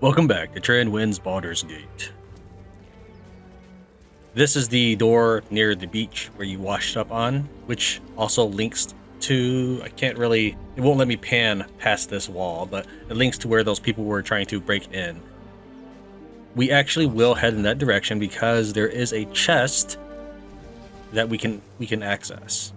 Welcome back to Tran wins Baldur's Gate. This is the door near the beach where you washed up on, which also links to, it won't let me pan past this wall, but it links to where those people were trying to break in. We actually will head in that direction because there is a chest that we can access.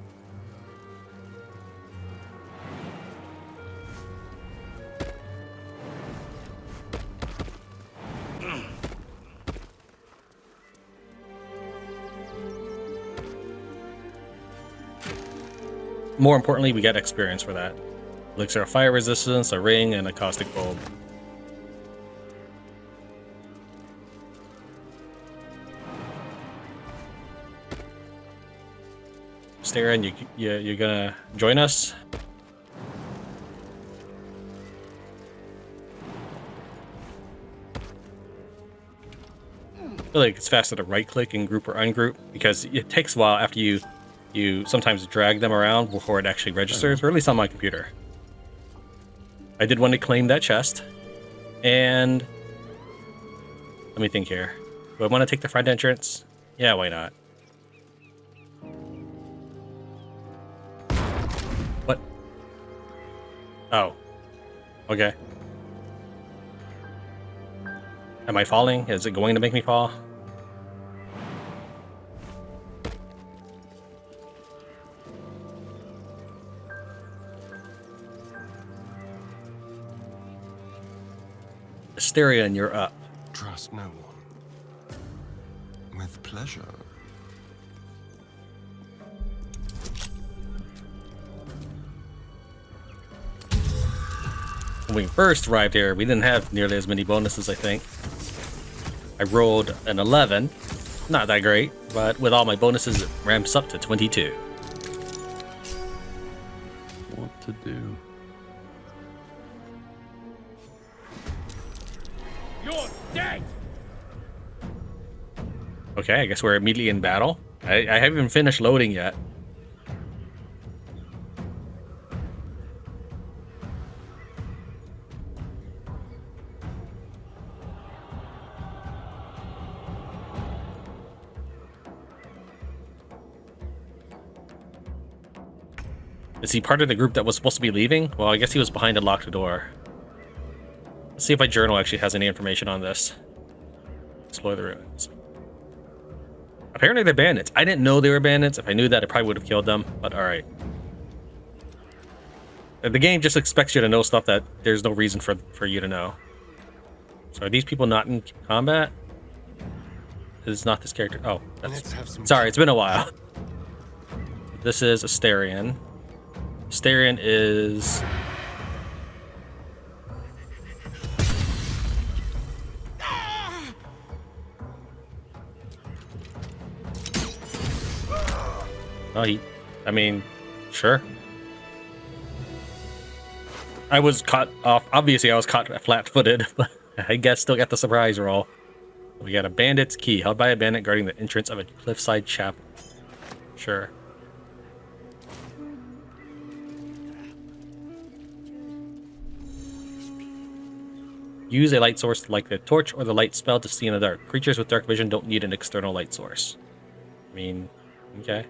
More importantly, we get experience for that. Elixir of fire resistance, a ring, and a caustic bulb. Staren, you're gonna join us? I feel like it's faster to right click and group or ungroup because it takes a while after you sometimes drag them around before it actually registers, or at least on my computer. I did want to claim that chest, and let me think here. Do I want to take the front entrance? Yeah, why not? What? Oh. Okay. Am I falling? Is it going to make me fall? Asterion, you're up. Trust no one. With pleasure. When we first arrived here, we didn't have nearly as many bonuses, I think. I rolled an 11. Not that great, but with all my bonuses, it ramps up to 22. What to do? You're dead! Okay, I guess we're immediately in battle. I haven't even finished loading yet. Is he part of the group that was supposed to be leaving? Well, I guess he was behind a locked door. Let's see if my journal actually has any information on this. Explore the ruins. Apparently they're bandits. I didn't know they were bandits. If I knew that, I probably would have killed them, but alright. The game just expects you to know stuff that there's no reason for you to know. So are these people not in combat? It's not this character. Oh, sorry, it's been a while. This is Asterion. Asterion is... Oh, I mean, sure. I was caught off. Obviously, I was caught flat-footed, but I guess still got the surprise roll. We got a bandit's key, held by a bandit guarding the entrance of a cliffside chapel. Sure. Use a light source like the torch or the light spell to see in the dark. Creatures with dark vision don't need an external light source. I mean, okay.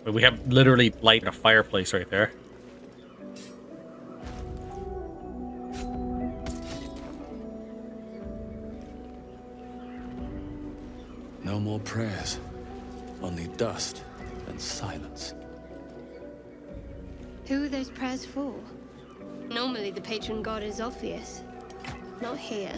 But we have literally light in a fireplace right there. No more prayers. Only dust and silence. Who are those prayers for? Normally the patron god is obvious. Not here.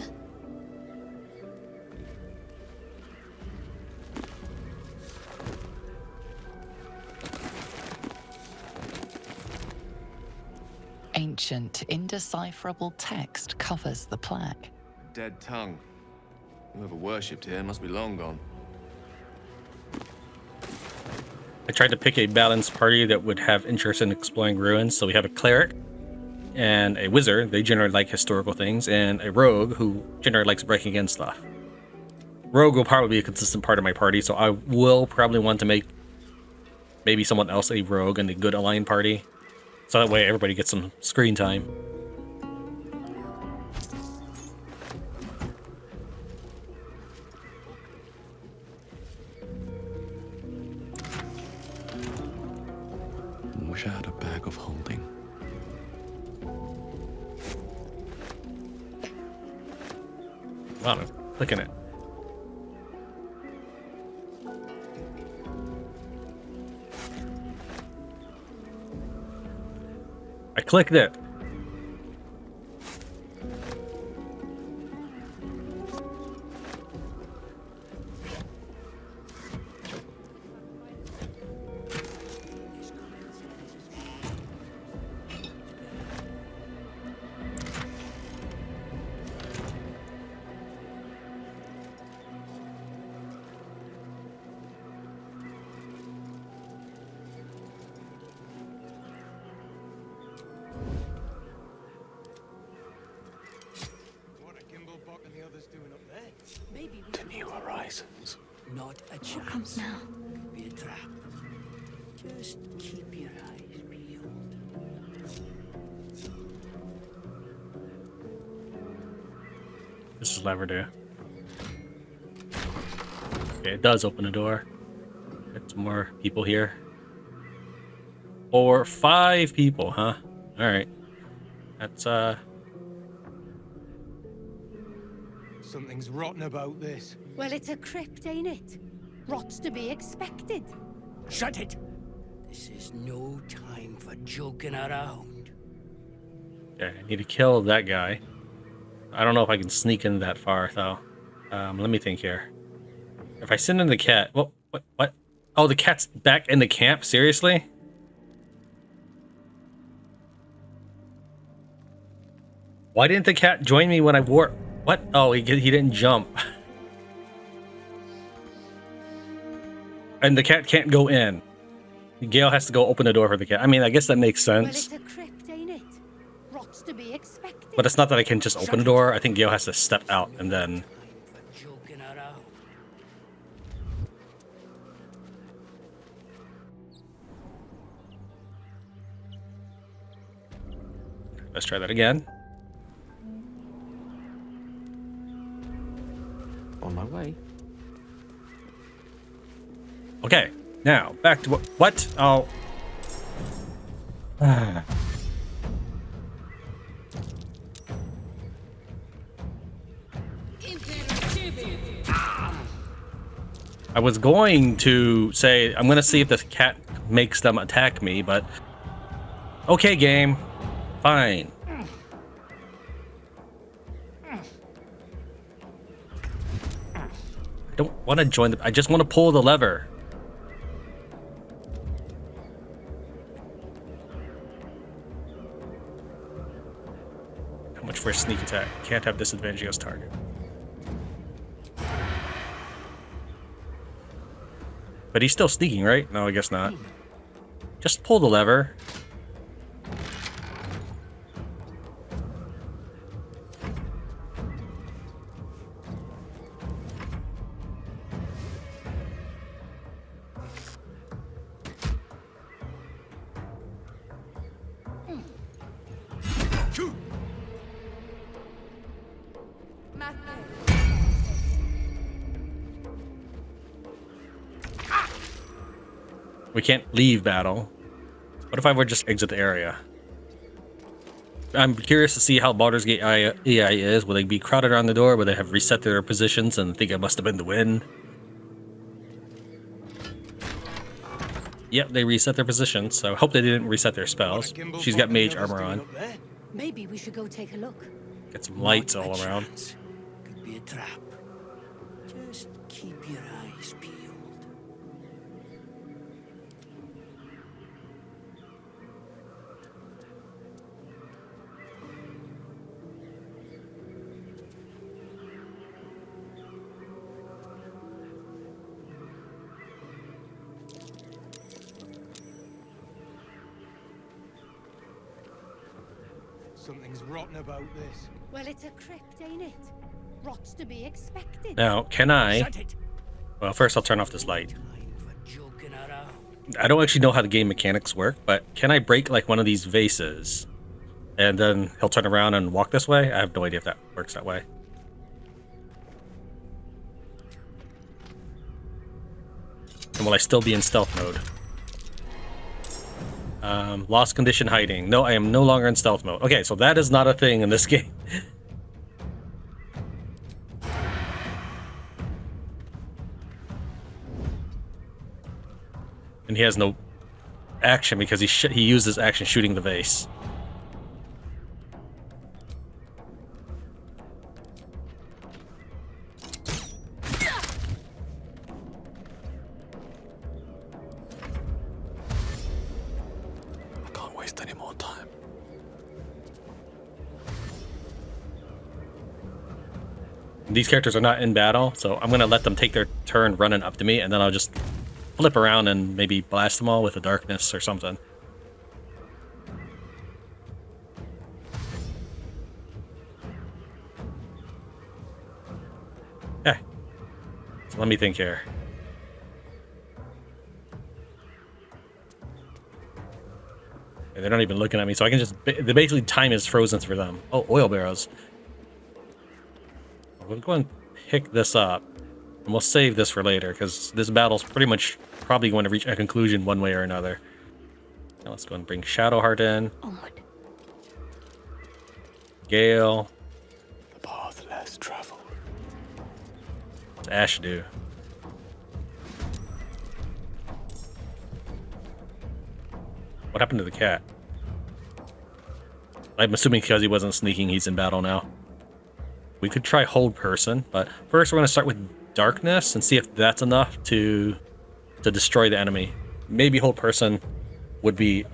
Ancient, indecipherable text covers the plaque. Dead tongue. Whoever worshipped here must be long gone. I tried to pick a balanced party that would have interest in exploring ruins. So we have a cleric and a wizard. They generally like historical things, and a rogue who generally likes breaking in stuff. Rogue will probably be a consistent part of my party, so I will probably want to make maybe someone else a rogue in the good aligned party. So that way everybody gets some screen time. Wish I had a bag of holding. Wow, I'm clicking it. I clicked it. To new horizons. Not a chance. What comes now? Could be a trap. Just keep your eyes peeled. This is lever do. Okay, it does open a door. Get some more people here. Or 5 people, huh? Alright. That's Something's rotten about this. Well, it's a crypt, ain't it? Rot's to be expected. Shut it! This is no time for joking around. okay, I need to kill that guy. I don't know if I can sneak in that far though. Let me think here. If I send in the cat, what? Oh, the cat's back in the camp? Seriously? Why didn't the cat join me when I wore? What? Oh, he didn't jump. And the cat can't go in. Gale has to go open the door for the cat. I mean, I guess that makes Well, sense. it's a crypt, ain't it? Rot's to be expected. But it's not that I can just open the door. I think Gale has to step out and then... Time for joking around. Let's try that again. On my way. Okay, now back to what? Oh. I was going to say I'm gonna see if this cat makes them attack me, but okay, game, fine. I don't want to join I just want to pull the lever. How much for a sneak attack? Can't have disadvantage against target. But he's still sneaking, right? No, I guess not. Just pull the lever. We can't leave battle. What if I would just exit the area? I'm curious to see how Baldur's Gate AI is. Will they be crowded around the door? Will they have reset their positions and think it must have been the wind? Yep, they reset their positions, so I hope they didn't reset their spells. She's got mage armor on. Maybe we should go take a look. Got some lights Not a all around. chance. Could be a trap. Just keep your eyes peeled. Something's rotten about this. Well, it's a crypt, ain't it? Rot's to be expected. Now, can I... Shut it! Well, first I'll turn off this light. Time for joking around. I don't actually know how the game mechanics work, but can I break like one of these vases and then he'll turn around and walk this way? I have no idea if that works that way. And will I still be in stealth mode? Lost condition hiding. No, I am no longer in stealth mode. Okay, so that is not a thing in this game. And he has no action because he used his action shooting the vase. I can't waste any more time. These characters are not in battle, so I'm gonna let them take their turn running up to me, and then I'll just flip around and maybe blast them all with a darkness or something. Okay. So let me think here. They're not even looking at me, so I can just... Basically, time is frozen for them. Oh, oil barrels. We'll go and pick this up. And we'll save this for later, because this battle's pretty much probably going to reach a conclusion one way or another. Now let's go and bring Shadowheart in. Onward. Gale. The path less traveled. What's Ash do? What happened to the cat? I'm assuming because he wasn't sneaking, he's in battle now. We could try hold person, but first we're going to start with darkness and see if that's enough to destroy the enemy. Maybe hold person would be...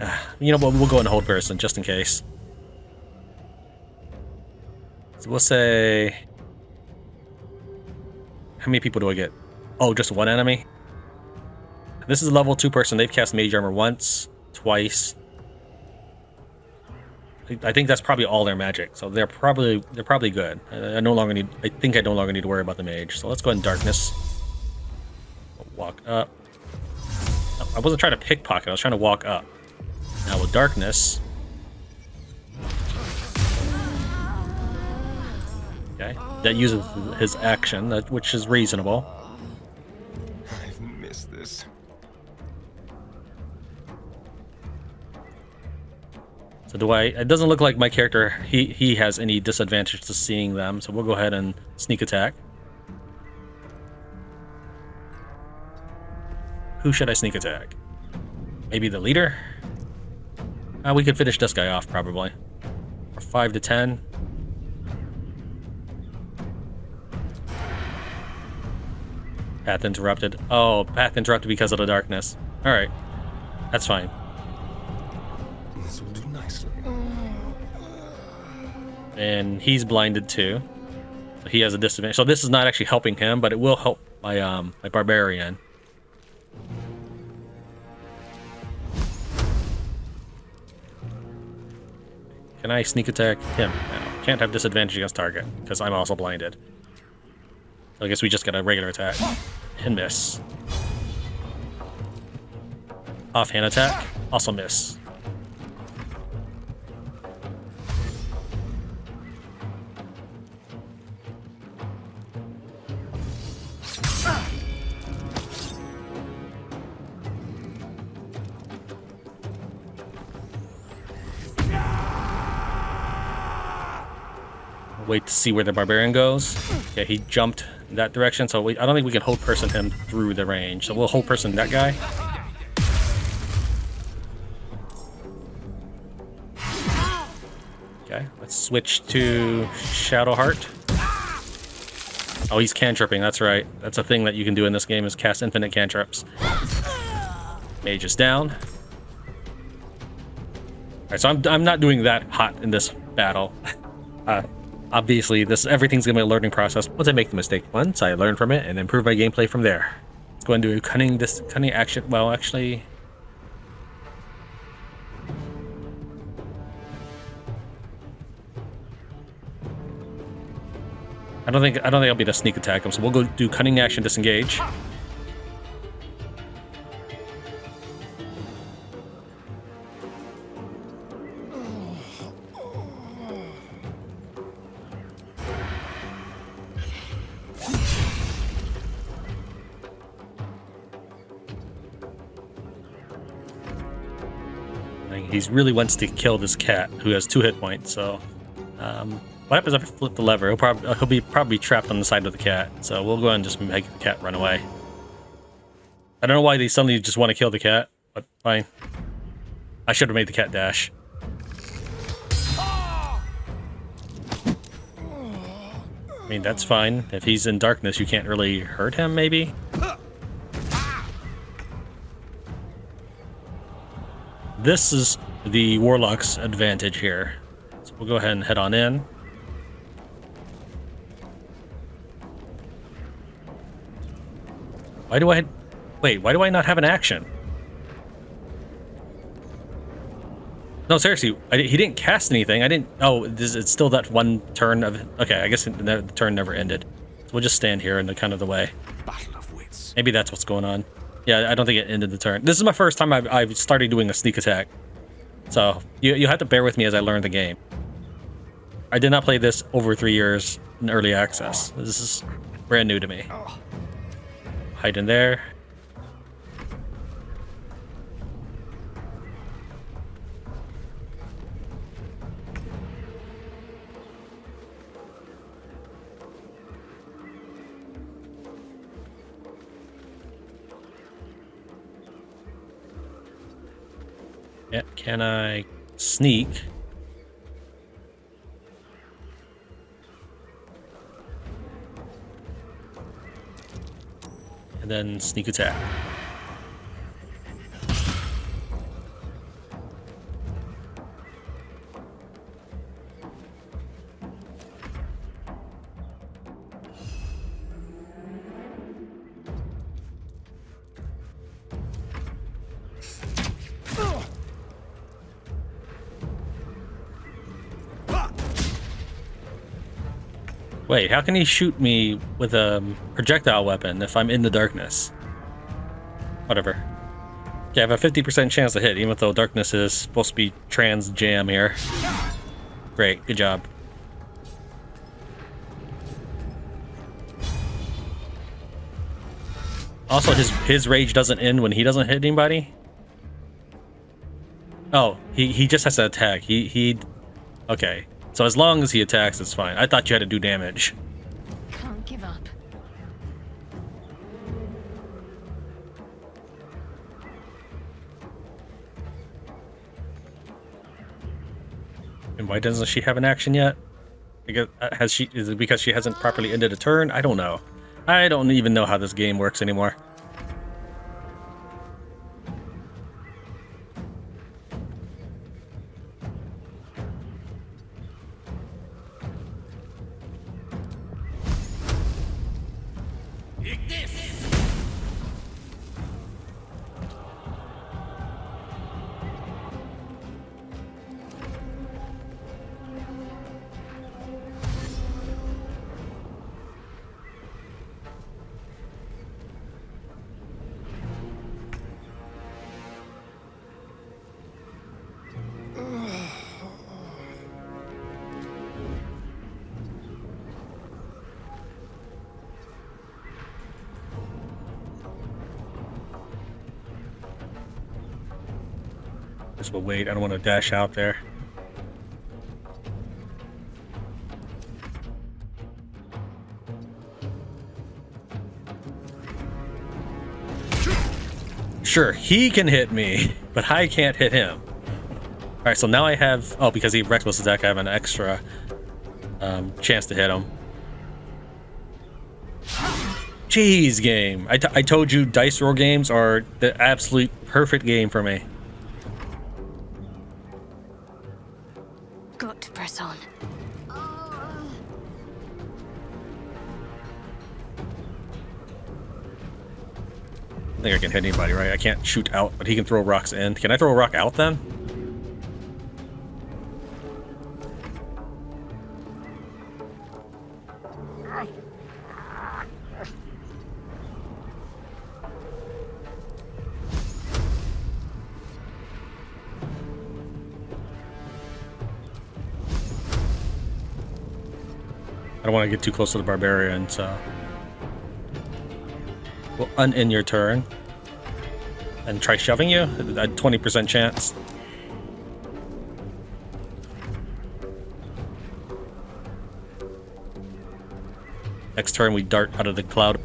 you know what, we'll go and hold person just in case. So we'll say... How many people do I get? Oh, just one enemy? This is a level 2 person. They've cast mage armor once, twice. I think that's probably all their magic, so they're probably good. I no longer need. I think I no longer need to worry about the mage. So let's go in darkness. Walk up. I wasn't trying to pickpocket. I was trying to walk up. Now with darkness. Okay, that uses his action, which is reasonable. I've missed this. So do I... It doesn't look like my character, he has any disadvantage to seeing them, so we'll go ahead and sneak attack. Who should I sneak attack? Maybe the leader? We could finish this guy off, probably. For 5 to 10. Path interrupted. Oh, path interrupted because of the darkness. Alright. That's fine. This will do nicely. And he's blinded too. So he has a disadvantage. So this is not actually helping him, but it will help my my barbarian. Can I sneak attack him? No. Can't have disadvantage against target, because I'm also blinded. So I guess we just got a regular attack. And miss. Offhand attack. Also miss. Wait to see where the barbarian goes. Okay, he jumped in that direction, so I don't think we can hold person him through the range. So we'll hold person that guy. Okay, let's switch to Shadowheart. Oh, he's cantripping, that's right. That's a thing that you can do in this game, is cast infinite cantrips. Mage is down. Alright, so I'm not doing that hot in this battle. Obviously, everything's gonna be a learning process. Once I make the mistake once, I learn from it and improve my gameplay from there. Let's go and do cunning action. Well, actually, I don't think I'll be able to sneak attack him. So we'll go do cunning action, disengage. Like, he really wants to kill this cat who has 2 hit points. So, what happens if I flip the lever? He'll be probably trapped on the side of the cat. So we'll go ahead and just make the cat run away. I don't know why they suddenly just want to kill the cat, but fine. I should have made the cat dash. I mean, that's fine. If he's in darkness, you can't really hurt him, maybe? This is the Warlock's advantage here. So we'll go ahead and head on in. Why do I not have an action? No, seriously, he didn't cast anything. It's still that one turn of... Okay, I guess the turn never ended. So we'll just stand here in the way. Battle of wits. Maybe that's what's going on. Yeah, I don't think it ended the turn. This is my first time I've started doing a sneak attack. So you have to bear with me as I learn the game. I did not play this over 3 years in early access. This is brand new to me. Hide in there. Yeah, can I sneak? And then sneak attack. Wait, how can he shoot me with a projectile weapon if I'm in the darkness? Whatever. Okay, I have a 50% chance to hit, even though darkness is supposed to be Tran's jam here. Great, good job. Also, his rage doesn't end when he doesn't hit anybody. Oh, he just has to attack. Okay. So as long as he attacks, it's fine. I thought you had to do damage. Can't give up. And why doesn't she have an action yet? Is it because she hasn't properly ended a turn? I don't know. I don't even know how this game works anymore. Just will wait. I don't want to dash out there. Sure, he can hit me, but I can't hit him. Alright, so now I have... Oh, because he reckless attack, I have an extra chance to hit him. Jeez, game. I told you dice roll games are the absolute perfect game for me. Got to press on. I think I can hit anybody, right? I can't shoot out, but he can throw rocks in. Can I throw a rock out then? I don't want to get too close to the barbarian, so we'll unend your turn and try shoving you. A 20% chance. Next turn, we dart out of the cloud.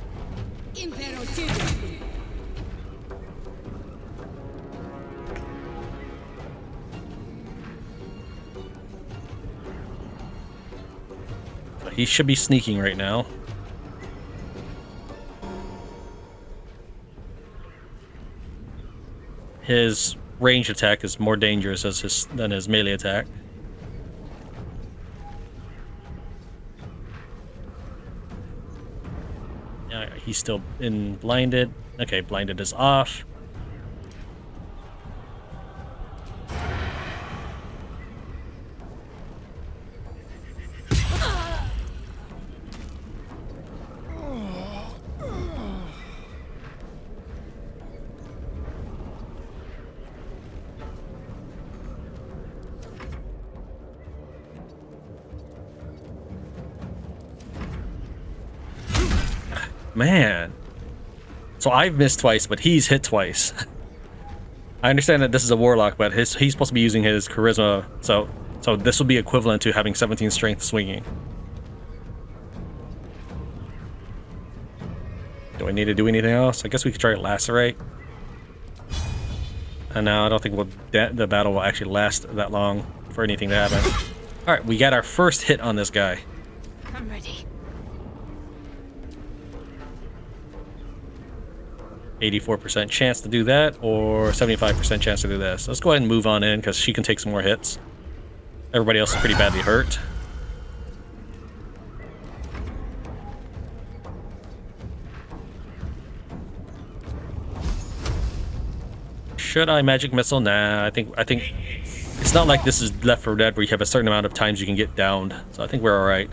He should be sneaking right now. His range attack is more dangerous than his melee attack. Yeah, he's still in blinded. Okay, blinded is off. Man. So I've missed twice, but he's hit twice. I understand that this is a warlock, but he's supposed to be using his charisma, so this will be equivalent to having 17 strength swinging. Do I need to do anything else? I guess we could try to lacerate. And now I don't think the battle will actually last that long for anything to happen. All right, we got our first hit on this guy. I'm ready. 84% chance to do that, or 75% chance to do this. Let's go ahead and move on in, because she can take some more hits. Everybody else is pretty badly hurt. Should I magic missile? Nah, I think it's not like this is Left 4 Dead where you have a certain amount of times you can get downed. So I think we're all right.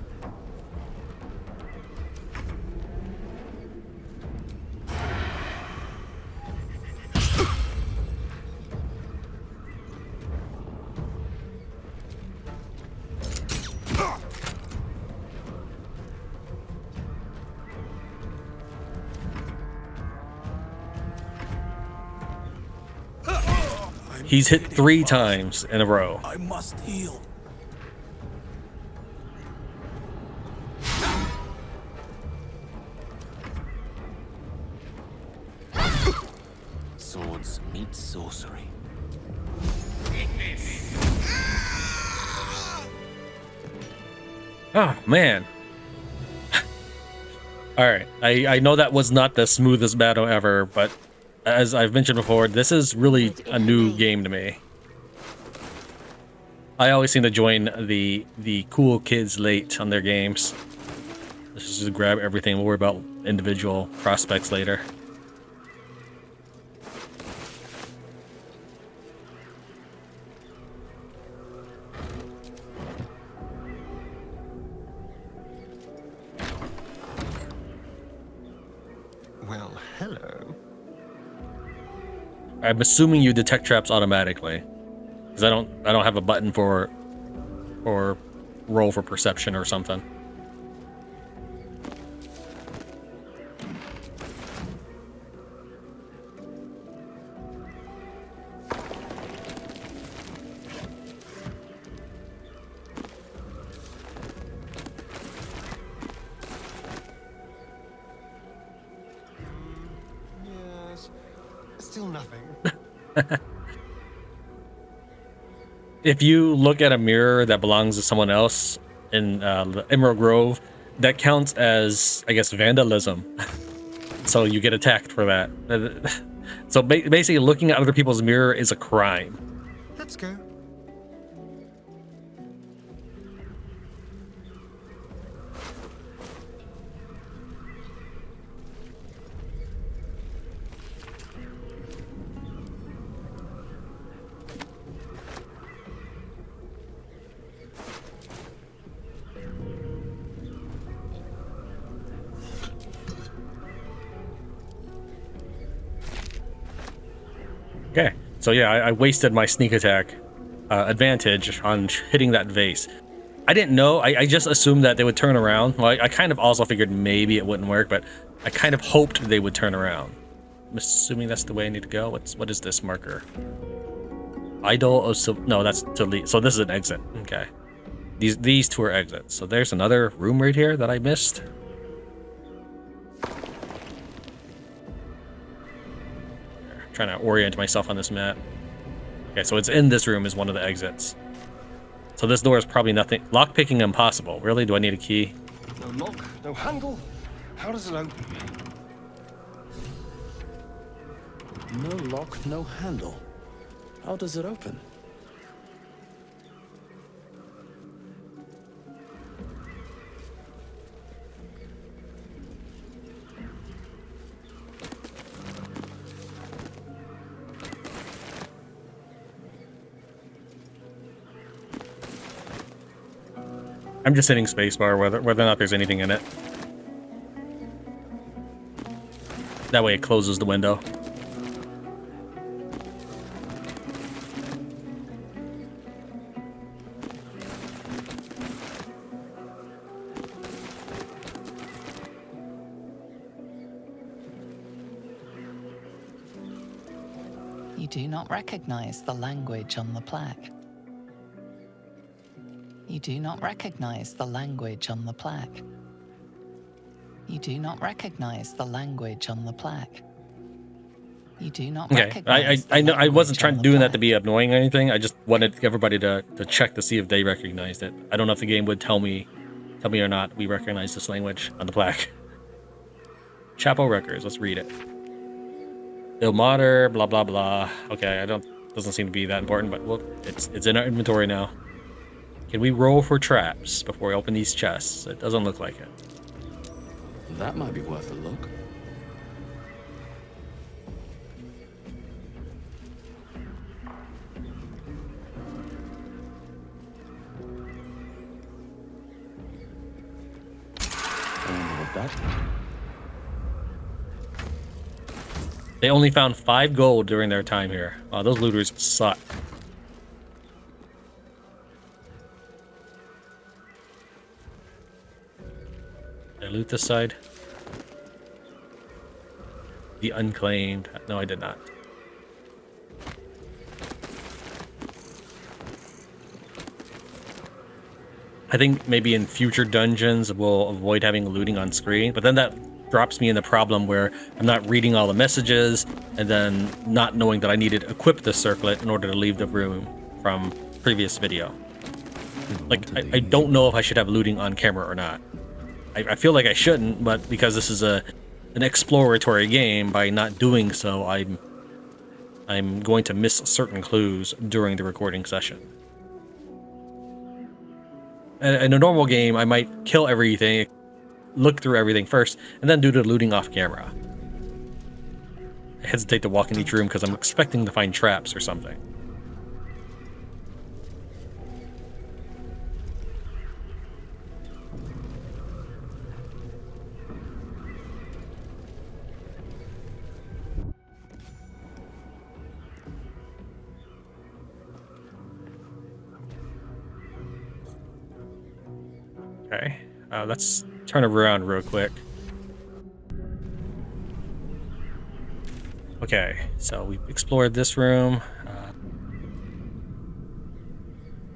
He's hit 3 times in a row. I must heal. Swords meet sorcery. Oh, man. Alright, I know that was not the smoothest battle ever, but as I've mentioned before, this is really a new game to me. I always seem to join the cool kids late on their games. Let's just grab everything, we'll worry about individual prospects later. Well, hello. I'm assuming you detect traps automatically, because I don't have a button for roll for perception or something. Yes. Still nothing. If you look at a mirror that belongs to someone else in the Emerald Grove, that counts as, I guess, vandalism. So you get attacked for that. So basically, looking at other people's mirror is a crime. Let's go. Okay, so yeah, I wasted my sneak attack advantage on hitting that vase. I didn't know, I just assumed that they would turn around. Well, I kind of also figured maybe it wouldn't work, but I kind of hoped they would turn around. I'm assuming that's the way I need to go. What is this marker? Idol of no, that's to leave. So this is an exit. Okay, these two are exits. So there's another room right here that I missed. trying to orient myself on this map. Okay, so it's in this room is one of the exits. So this door is probably nothing. Lockpicking impossible. Really? Do I need a key? No lock, no handle. How does it open? No lock, no handle. How does it open? I'm just hitting spacebar whether or not there's anything in it. That way it closes the window. You do not recognize the language on the plaque. You do not recognize the language on the plaque. You do not recognize the language on the plaque. You do not Okay, recognize I know I wasn't language trying on to the do that to plaque. be annoying or anything. I just wanted everybody to check to see if they recognized it. I don't know if the game would tell me or not we recognize this language on the plaque. Chapo Records, let's read it. Ilmater, blah blah blah. Okay, doesn't seem to be that important, but well, it's in our inventory now. Can we roll for traps before we open these chests? It doesn't look like it. That might be worth a look. I wonder what that is. They only found 5 gold during their time here. Wow, those looters suck. Did I loot this side? The unclaimed. No, I did not. I think maybe in future dungeons we'll avoid having looting on screen, but then that drops me in the problem where I'm not reading all the messages and then not knowing that I needed to equip the circlet in order to leave the room from previous video. Like, I don't know if I should have looting on camera or not. I feel like I shouldn't, but because this is an exploratory game, by not doing so, I'm going to miss certain clues during the recording session. In a normal game, I might kill everything, look through everything first, and then do the looting off camera. I hesitate to walk in each room because I'm expecting to find traps or something. Okay, let's turn it around real quick. Okay, so we explored this room.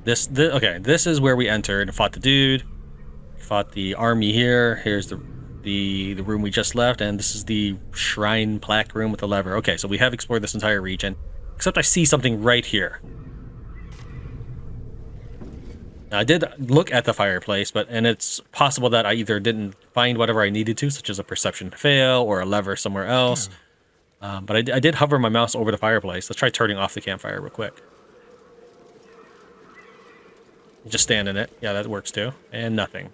This is where we entered and fought the dude. Fought the army here. Here's the room we just left, and this is the shrine plaque room with the lever. Okay, so we have explored this entire region, except I see something right here. Now, I did look at the fireplace, and it's possible that I either didn't find whatever I needed to, such as a perception fail or a lever somewhere else. But I did hover my mouse over the fireplace. Let's try turning off the campfire real quick. Just stand in it. Yeah, that works too. And nothing.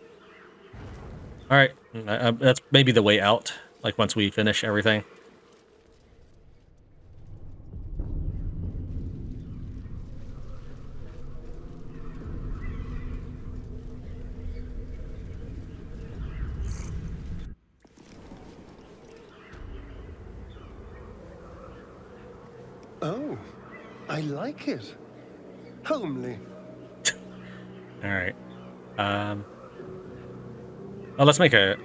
All right, that's maybe the way out. Like once we finish everything. Oh, I like it. Homely. All right. Oh, let's make a.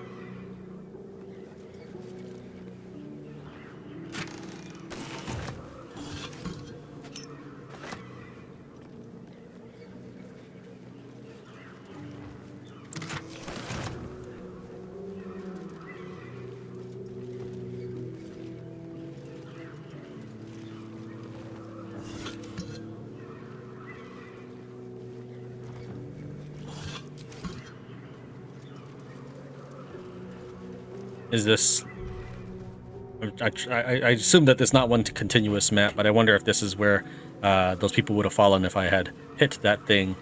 Is this... I assume that there's not one continuous map, but I wonder if this is where those people would have fallen if I had hit that thing.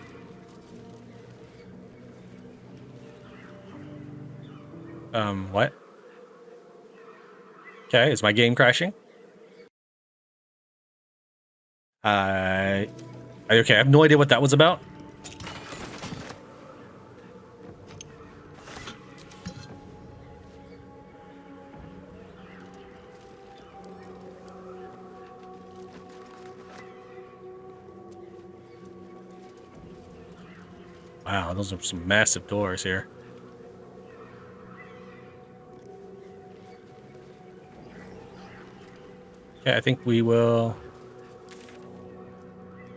What? Okay, is my game crashing? Okay, I have no idea what that was about. Wow, those are some massive doors here. Okay, I think we will...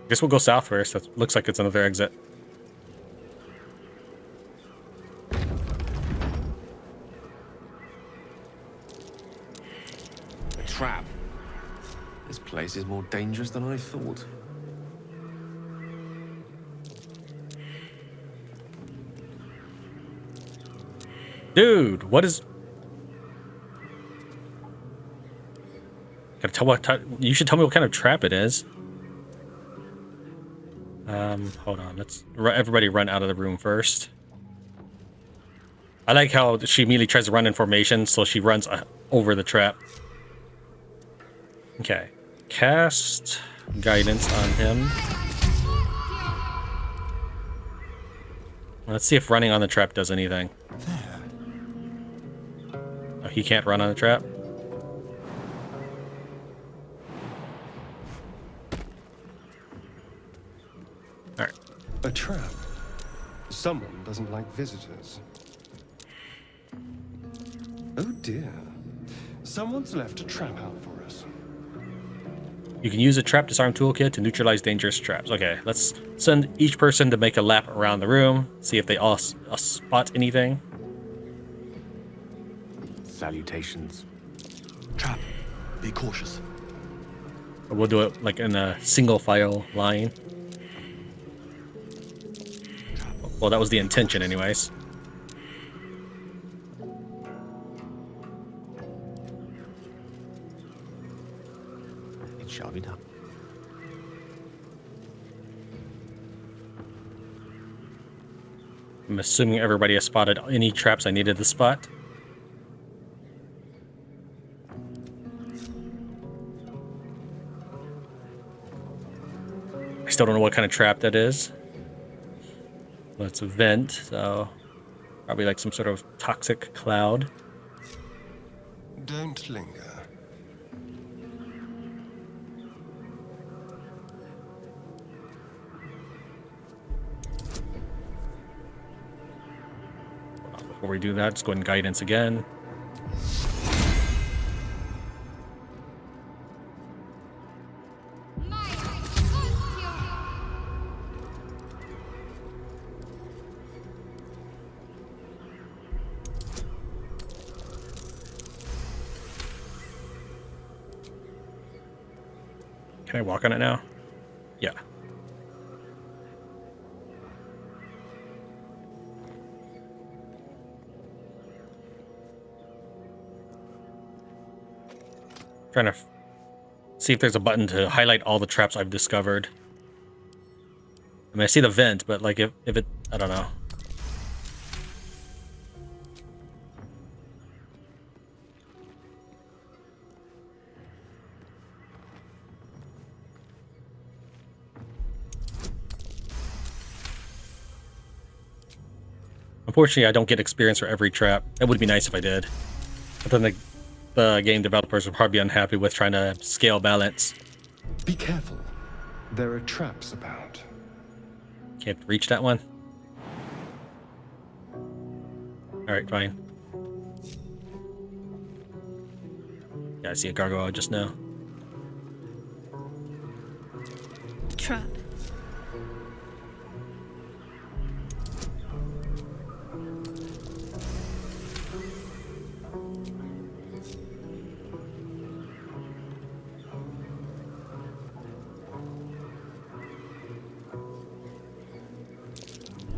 I guess we'll go south first. That looks like it's another exit. A trap. This place is more dangerous than I thought. Dude, what is... Gotta tell what you should tell me what kind of trap it is. Hold on. Let's everybody run out of the room first. I like how she immediately tries to run in formation, so she runs over the trap. Okay. Cast guidance on him. Let's see if running on the trap does anything. Oh, he can't run on the trap? Alright. A trap. Someone doesn't like visitors. Oh dear. Someone's left a trap out for us. You can use a trap disarm toolkit to neutralize dangerous traps. Okay, let's send each person to make a lap around the room, see if they all spot anything. Salutations. Trap. Be cautious. We'll do it like in a single file line. Well, that was the intention anyways. It shall be done. I'm assuming everybody has spotted any traps I needed to spot. I still don't know what kind of trap that is. Well, it's a vent, so probably like some sort of toxic cloud. Don't linger. Before we do that, let's go ahead and guidance again. Can I walk on it now? Yeah. Trying to see if there's a button to highlight all the traps I've discovered. I mean, I see the vent, but like if it, I don't know. Unfortunately, I don't get experience for every trap. It would be nice if I did. But then the game developers would probably be unhappy with trying to scale balance. Be careful. There are traps about. Can't reach that one. Alright, fine. Yeah, I see a gargoyle just now. Trap.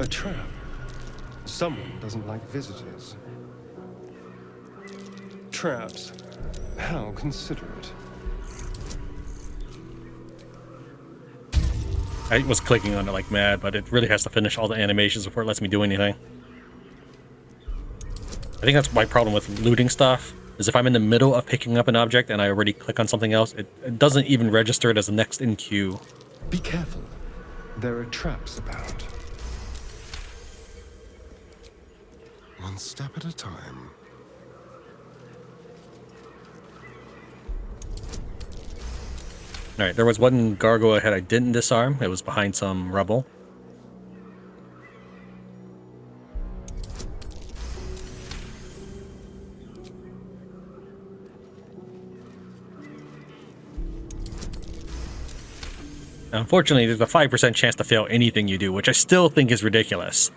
A trap. Someone doesn't like visitors. traps. How considerate. I was clicking on it like mad, but it really has to finish all the animations before it lets me do anything. I think that's my problem with looting stuff, is if I'm in the middle of picking up an object and I already click on something else, it doesn't even register it as the next in queue. Be careful. There are traps about. One step at a time. Alright, there was one gargoyle ahead I didn't disarm. It was behind some rubble. Unfortunately, there's a 5% chance to fail anything you do, which I still think is ridiculous.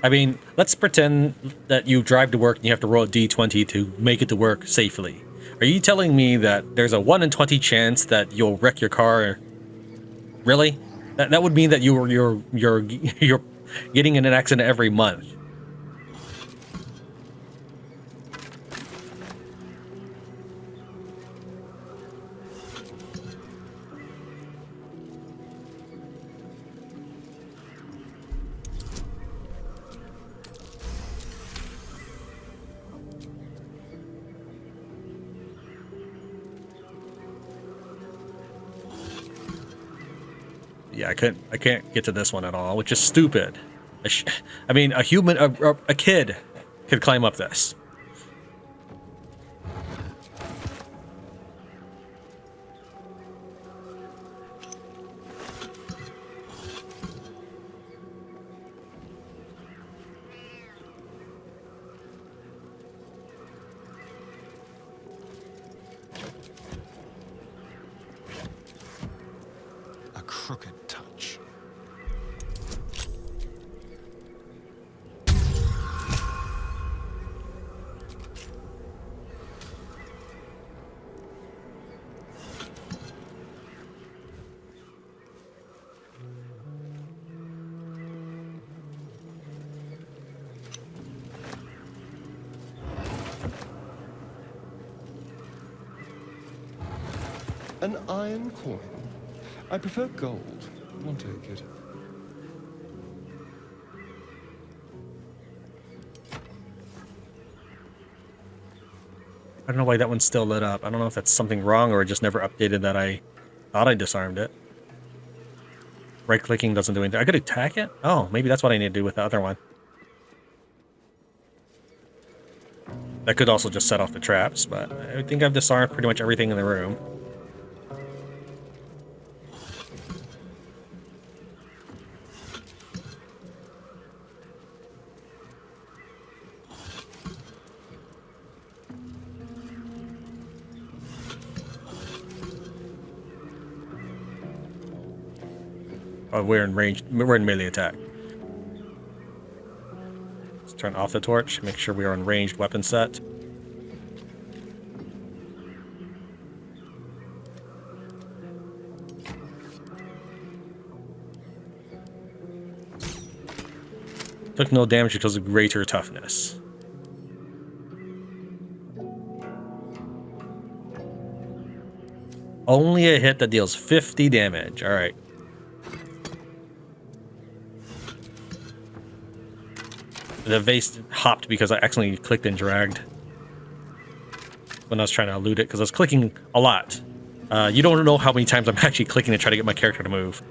I mean, let's pretend that you drive to work and you have to roll a d20 to make it to work safely. Are you telling me that there's a 1 in 20 chance that you'll wreck your car? Really? That would mean that you're getting in an accident every month. Yeah, I can't get to this one at all, which is stupid. I mean, a kid could climb up this. Crooked touch. An iron coin. I prefer gold. I'll take it. I don't know why that one's still lit up. I don't know if that's something wrong or it just never updated that I thought I disarmed it. Right-clicking doesn't do anything. I could attack it? Oh, maybe that's what I need to do with the other one. That could also just set off the traps, but I think I've disarmed pretty much everything in the room. Oh, we're in range. We're in melee attack. Let's turn off the torch. Make sure we are on ranged weapon set. Took no damage because of greater toughness. Only a hit that deals 50 damage. All right. The vase hopped because I accidentally clicked and dragged when I was trying to loot it because I was clicking a lot. You don't know how many times I'm actually clicking to try to get my character to move.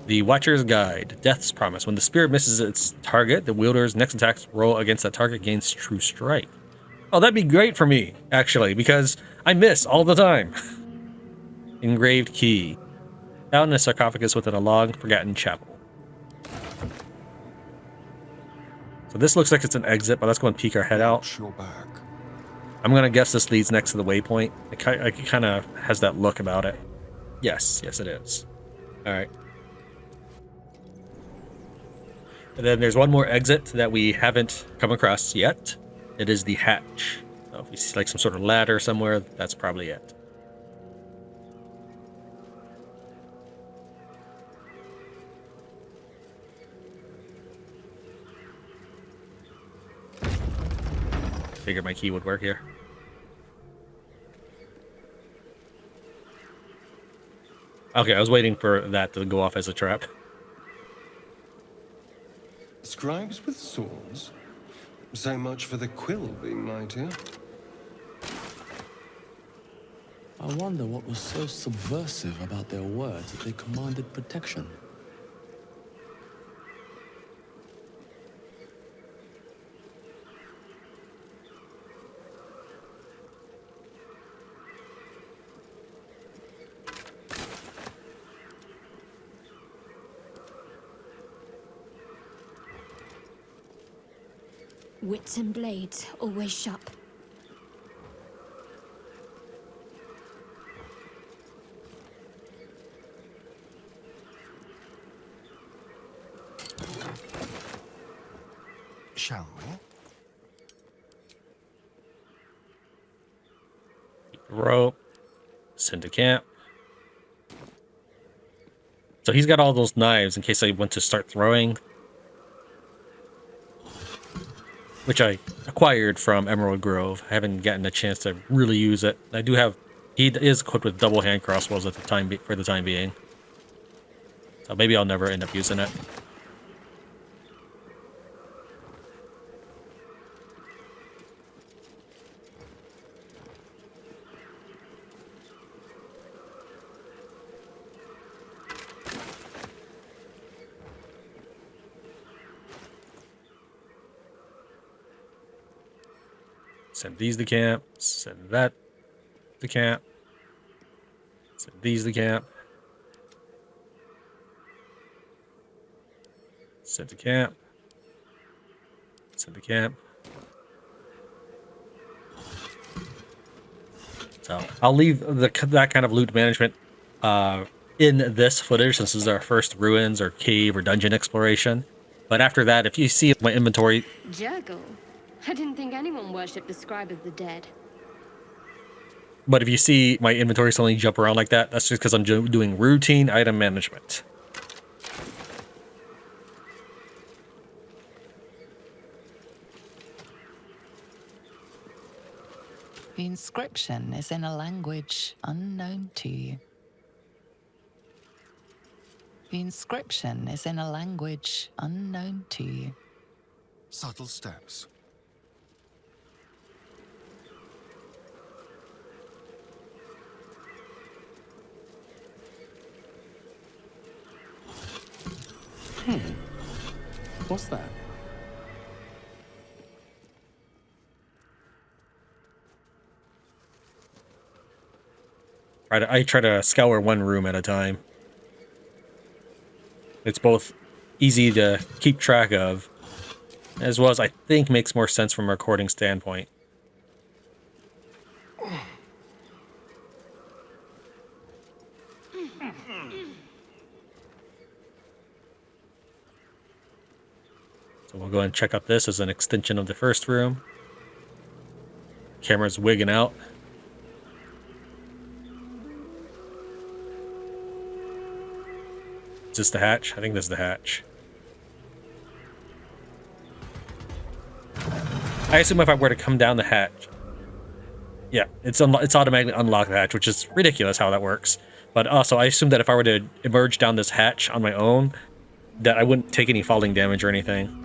The Watcher's Guide. Death's Promise. When the spirit misses its target, the wielder's next attack roll against that target gains True Strike. Oh, that'd be great for me, actually, because I miss all the time. Engraved Key. Found in a sarcophagus within a long-forgotten chapel. So this looks like it's an exit, but let's go and peek our head out. Watch your back. I'm going to guess this leads next to the waypoint. It kind of has that look about it. Yes, it is. All right. And then there's one more exit that we haven't come across yet. It is the hatch. So if you see like some sort of ladder somewhere, that's probably it. Figured my key would work here. Okay, I was waiting for that to go off as a trap. Scribes with swords? So much for the quill being mightier. I wonder what was so subversive about their words that they commanded protection. Wits and blades, always sharp. Shall we? Rope. Send to camp. So he's got all those knives in case I want to start throwing, which I acquired from Emerald Grove. I haven't gotten a chance to really use it. I do have. He is equipped with double hand crossbows at the time for the time being. So maybe I'll never end up using it. Send these to camp. Send that to camp. Send these to camp. Send to camp. Send to camp. So I'll leave that kind of loot management in this footage since this is our first ruins or cave or dungeon exploration. But after that, if you see my inventory... Juggle? I didn't think anyone worshipped the scribe of the dead. But if you see my inventory suddenly jump around like that, that's just because I'm doing routine item management. The inscription is in a language unknown to you. The inscription is in a language unknown to you. Subtle steps. What's that? I try to scour one room at a time. It's both easy to keep track of, as well as I think makes more sense from a recording standpoint. So we'll go ahead and check out this as an extension of the first room. Camera's wigging out. Is this the hatch? I think this is the hatch. I assume if I were to come down the hatch, yeah, it's automatically unlock the hatch, which is ridiculous how that works. But also, I assume that if I were to emerge down this hatch on my own, that I wouldn't take any falling damage or anything.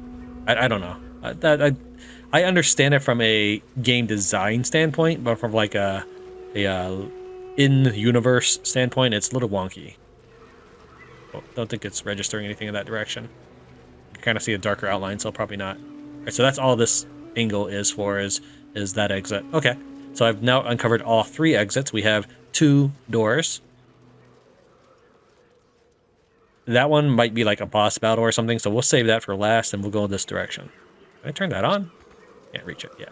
I don't know. I understand it from a game design standpoint, but from like a in-universe standpoint, it's a little wonky. Oh, don't think it's registering anything in that direction. You can kind of see a darker outline, so probably not. All right, so that's all this angle is for, is that exit. Okay, so I've now uncovered all 3 exits. We have 2 doors. That one might be like a boss battle or something, so we'll save that for last, and we'll go in this direction. Can I turn that on? Can't reach it, yeah.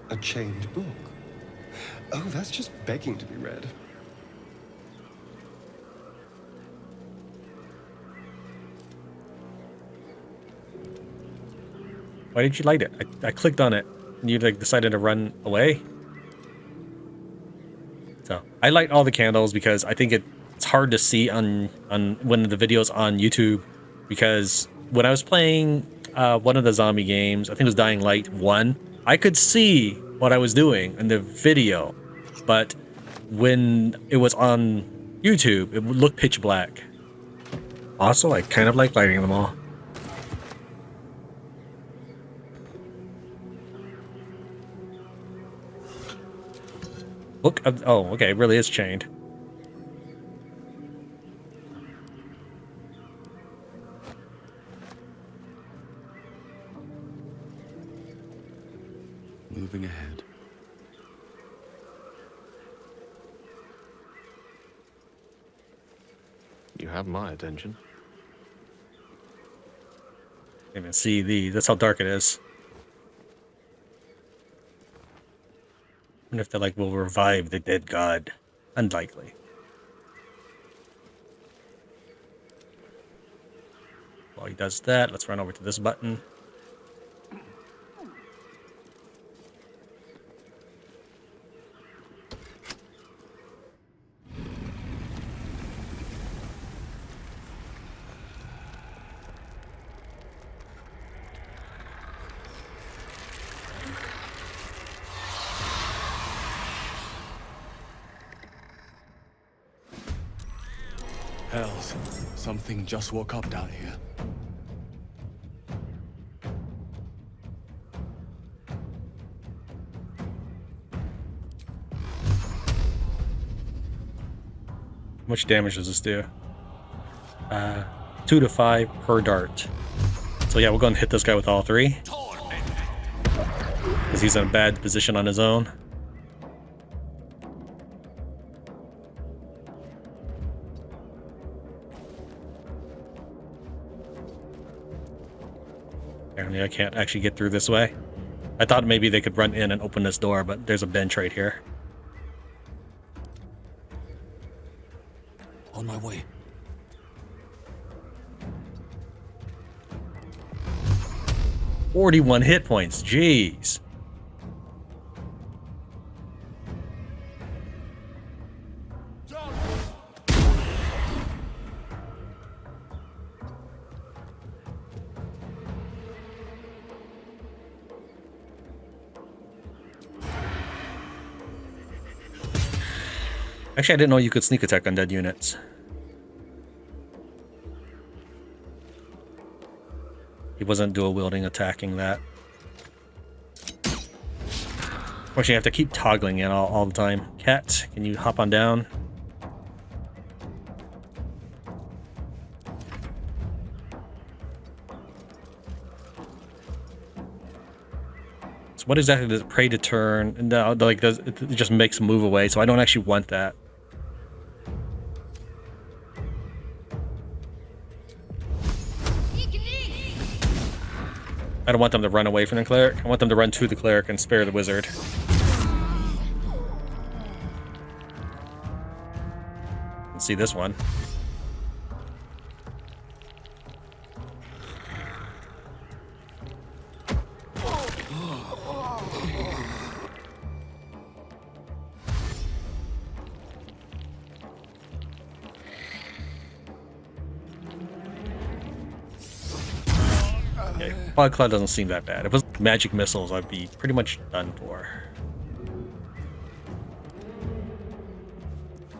A chained book. Oh, that's just begging to be read. Why did you light it? I clicked on it, and you like decided to run away. So I light all the candles because I think it's hard hard to see on one of the videos on YouTube, because when I was playing one of the zombie games, I think it was Dying Light 1, I could see what I was doing in the video, but when it was on YouTube, it would look pitch black. Also, I kind of like lighting them all. Look, oh, okay, it really is chained. Moving ahead. You have my attention. Can't even see these. That's how dark it is. I wonder if they like will revive the dead god. Unlikely. While he does that, let's run over to this button. Hells, something just woke up down here. How much damage does this do? 2 to 5 per dart. So yeah, we'll go and hit this guy with all 3. Because he's in a bad position on his own. Apparently I can't actually get through this way. I thought maybe they could run in and open this door, but there's a bench right here. On my way. "41 hit points, jeez. Actually, I didn't know you could sneak attack on dead units. He wasn't dual wielding attacking that. Unfortunately, I have to keep toggling it all the time. Cat, can you hop on down? So what exactly does prey to turn? No, like it just makes him move away, so I don't actually want that. I don't want them to run away from the cleric. I want them to run to the cleric and spare the wizard. Let's see this one. Fog Cloud doesn't seem that bad. If it was magic missiles, I'd be pretty much done for.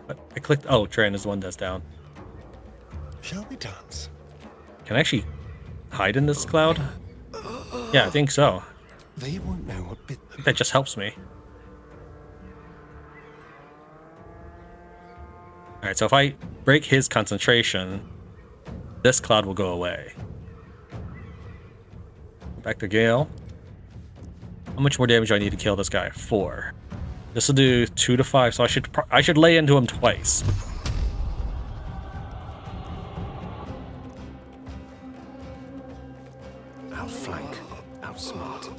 But I clicked. Oh, Tran is the one that's down. Shall we dance? Can I actually hide in this cloud? Yeah, I think so. They won't know what bit I think that just helps me. Alright, so if I break his concentration, this cloud will go away. Back to Gale. How much more damage do I need to kill this guy? 4. This will do 2 to 5, so I should lay into him twice. Outflank, outsmart.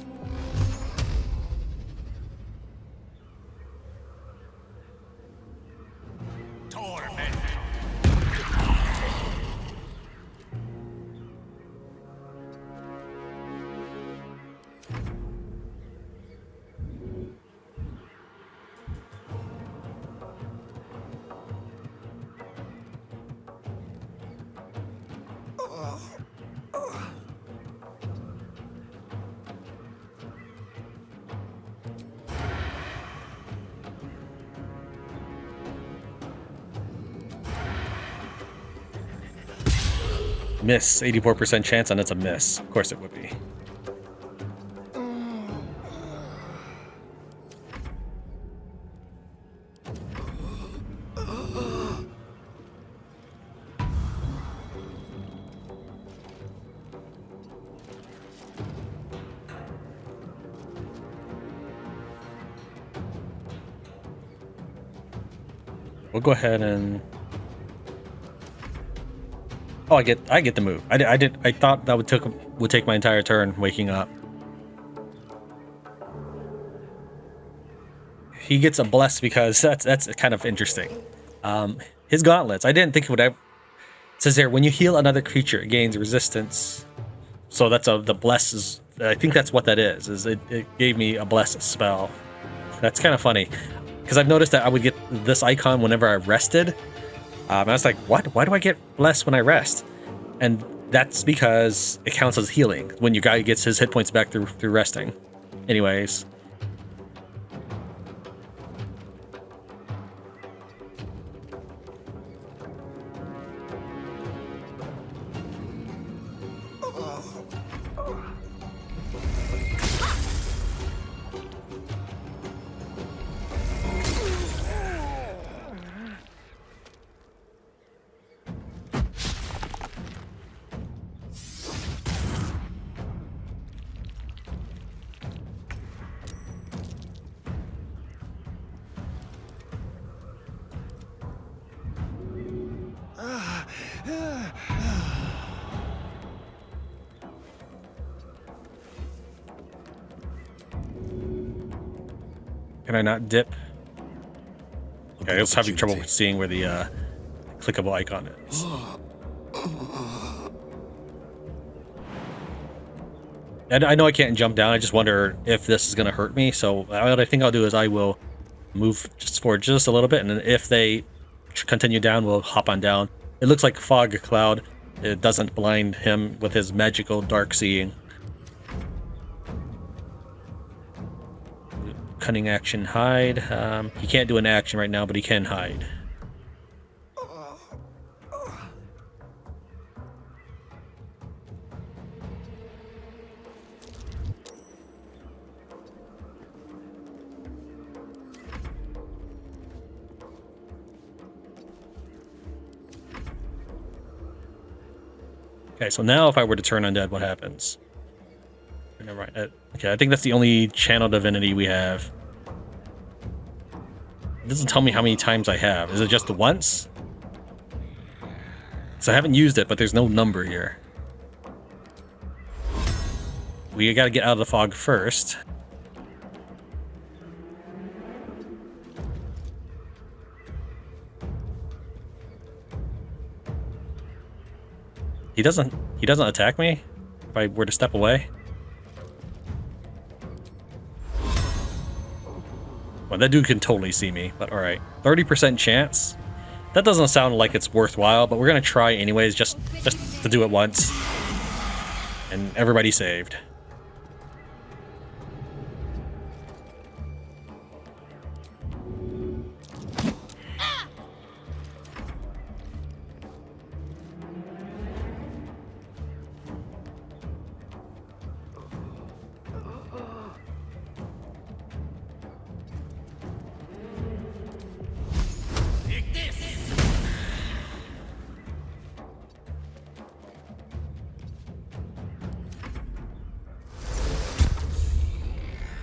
Miss. 84% chance, and it's a miss. Of course it would be. We'll go ahead and... Oh, I get the move. I thought that would take my entire turn waking up. He gets a bless because that's kind of interesting. His gauntlets. I didn't think it would ever. It says here, when you heal another creature, it gains resistance. So that's the bless is. I think that's what that is. It gave me a bless spell. That's kind of funny because I've noticed that I would get this icon whenever I rested. I was like, what? Why do I get blessed when I rest? And that's because it counts as healing when your guy gets his hit points back through resting. Anyways. Can I not dip? Okay, I was having trouble seeing where the clickable icon is. And I know I can't jump down. I just wonder if this is going to hurt me. So what I think I'll do is I will move just forward just a little bit, and then if they continue down, we'll hop on down. It looks like fog cloud. It doesn't blind him with his magical dark seeing. Cunning action, hide. He can't do an action right now, but he can hide. Okay, so now if I were to turn undead, what happens? Never mind. Okay, I think that's the only channel divinity we have. It doesn't tell me how many times I have. Is it just the once? So I haven't used it, but there's no number here. We gotta get out of the fog first. He doesn't attack me if I were to step away. Well, that dude can totally see me, but all right. 30% chance. That doesn't sound like it's worthwhile, but we're gonna try anyways, just to do it once. And everybody saved.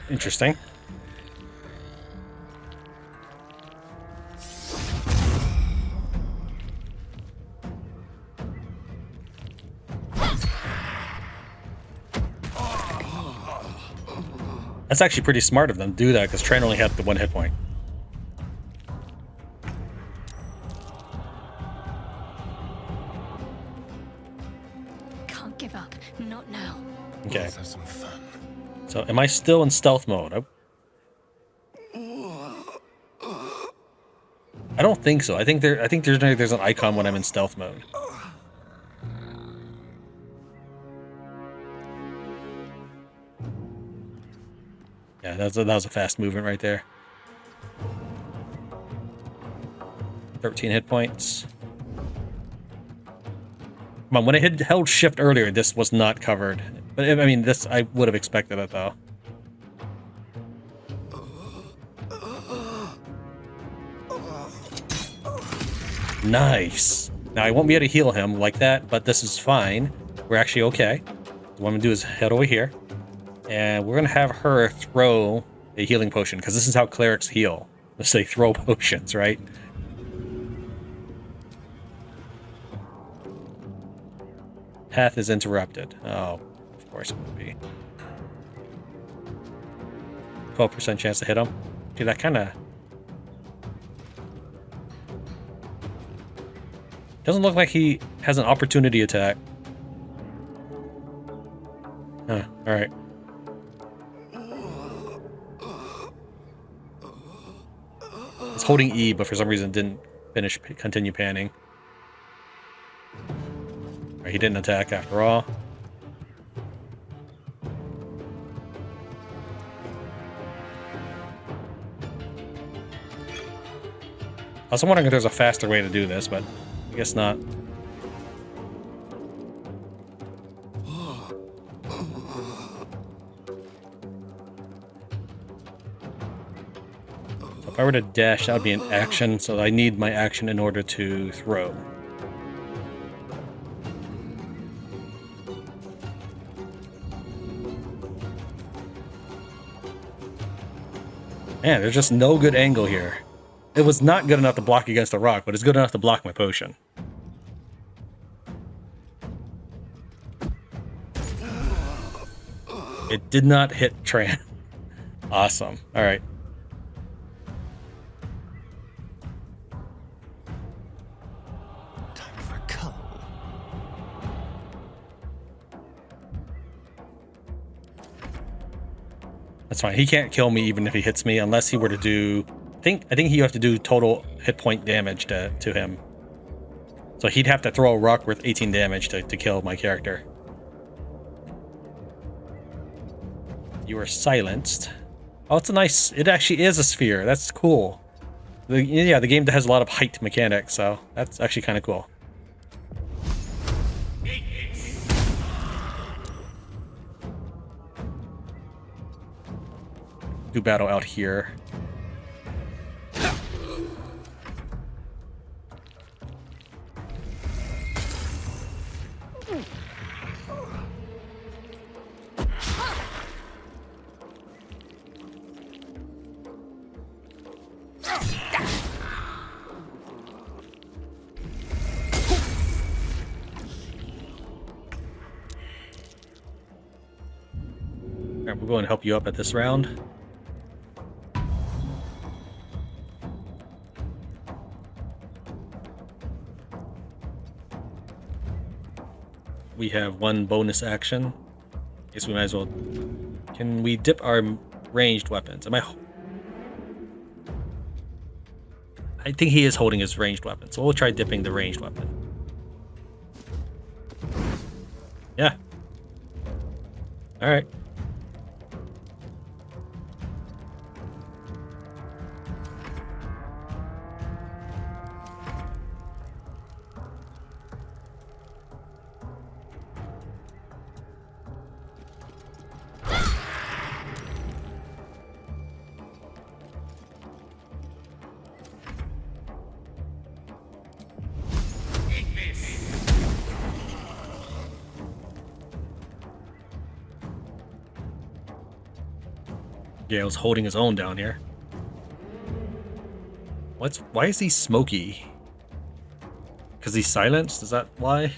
Interesting. That's actually pretty smart of them to do that, because Tran only had the one hit point. Can't give up. Not now. Okay. Let's have some fun. So am I still in stealth mode? I don't think so. I think there's an icon when I'm in stealth mode. Yeah, that was a fast movement right there. 13 hit points. Come on, when I held shift earlier, this was not covered. But I mean, this I would have expected it though. Nice. Now I won't be able to heal him like that, but this is fine. We're actually okay. What I'm gonna do is head over here, and we're gonna have her throw a healing potion because this is how clerics heal. They throw potions, right? Path is interrupted. Oh, of course it would be. 12% chance to hit him. Okay, that kind of doesn't look like he has an opportunity attack. Huh, alright. It's holding E, but for some reason didn't continue panning. Alright, he didn't attack after all. I was wondering if there's a faster way to do this, but I guess not. So if I were to dash, that would be an action, so I need my action in order to throw. Man, there's just no good angle here. It was not good enough to block against the rock, but it's good enough to block my potion. It did not hit Tran. Awesome. Alright. Time for a cull. That's fine. He can't kill me even if he hits me unless he were to do... I think you have to do total hit point damage to him. So he'd have to throw a rock worth 18 damage to kill my character. You are silenced. Oh, it's a nice... It actually is a sphere. That's cool. Yeah, the game has a lot of height mechanics, so that's actually kind of cool. Do battle out here. Alright, we'll go and help you up at this round. We have one bonus action. Guess we might as well... Can we dip our ranged weapons? I think he is holding his ranged weapon, so we'll try dipping the ranged weapon. Yeah. Alright. Gale's holding his own down here. Why is he smoky? Because he's silenced? Is that why?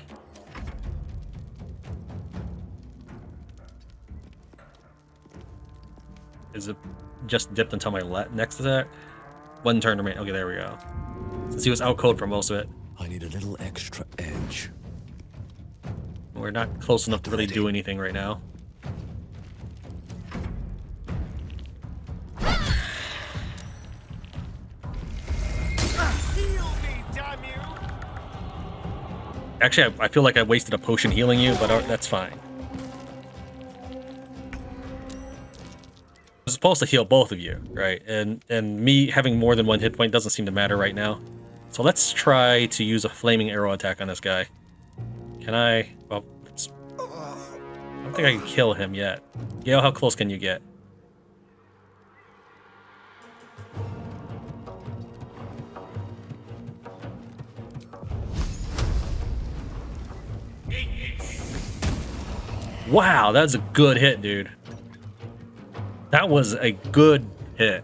Is it just dipped until my next attack? One turn remaining. Okay, there we go. Since he was out cold for most of it. I need a little extra edge. We're not close enough to really do anything right now. Actually, I feel like I wasted a potion healing you, but that's fine. supposed to heal both of you, right? And me having more than 1 hit point doesn't seem to matter right now. So let's try to use a flaming arrow attack on this guy. Can I? Well, I don't think I can kill him yet. Gale, how close can you get? Wow, that's a good hit, dude. That was a good hit.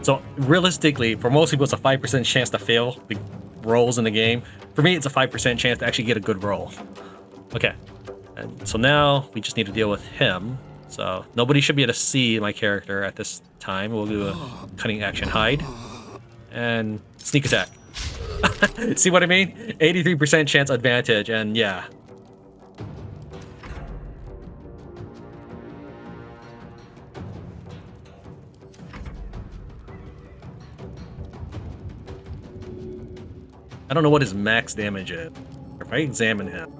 So realistically, for most people, it's a 5% chance to fail the rolls in the game. For me, it's a 5% chance to actually get a good roll. Okay, and so now we just need to deal with him. So nobody should be able to see my character at this time. We'll do a cunning action hide and sneak attack. See what I mean? 83% chance advantage, and yeah. I don't know what his max damage is. If I examine him,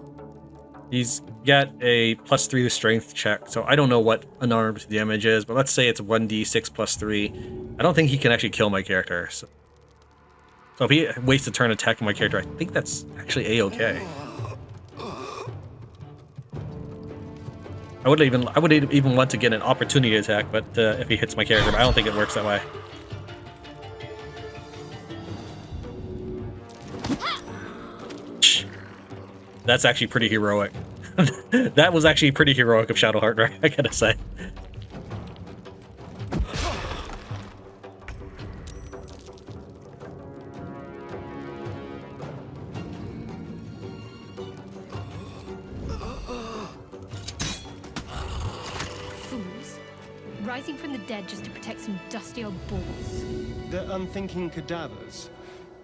he's got a +3 to strength check, so I don't know what unarmed damage is, but let's say it's 1d6 +3. I don't think he can actually kill my character. So if he wastes a turn attacking my character, I think that's actually a-okay. I would even want to get an opportunity attack, but if he hits my character, but I don't think it works that way. That's actually pretty heroic. That was actually pretty heroic of Shadowheart, right? I gotta say. Fools. Rising from the dead just to protect some dusty old balls. They're unthinking cadavers.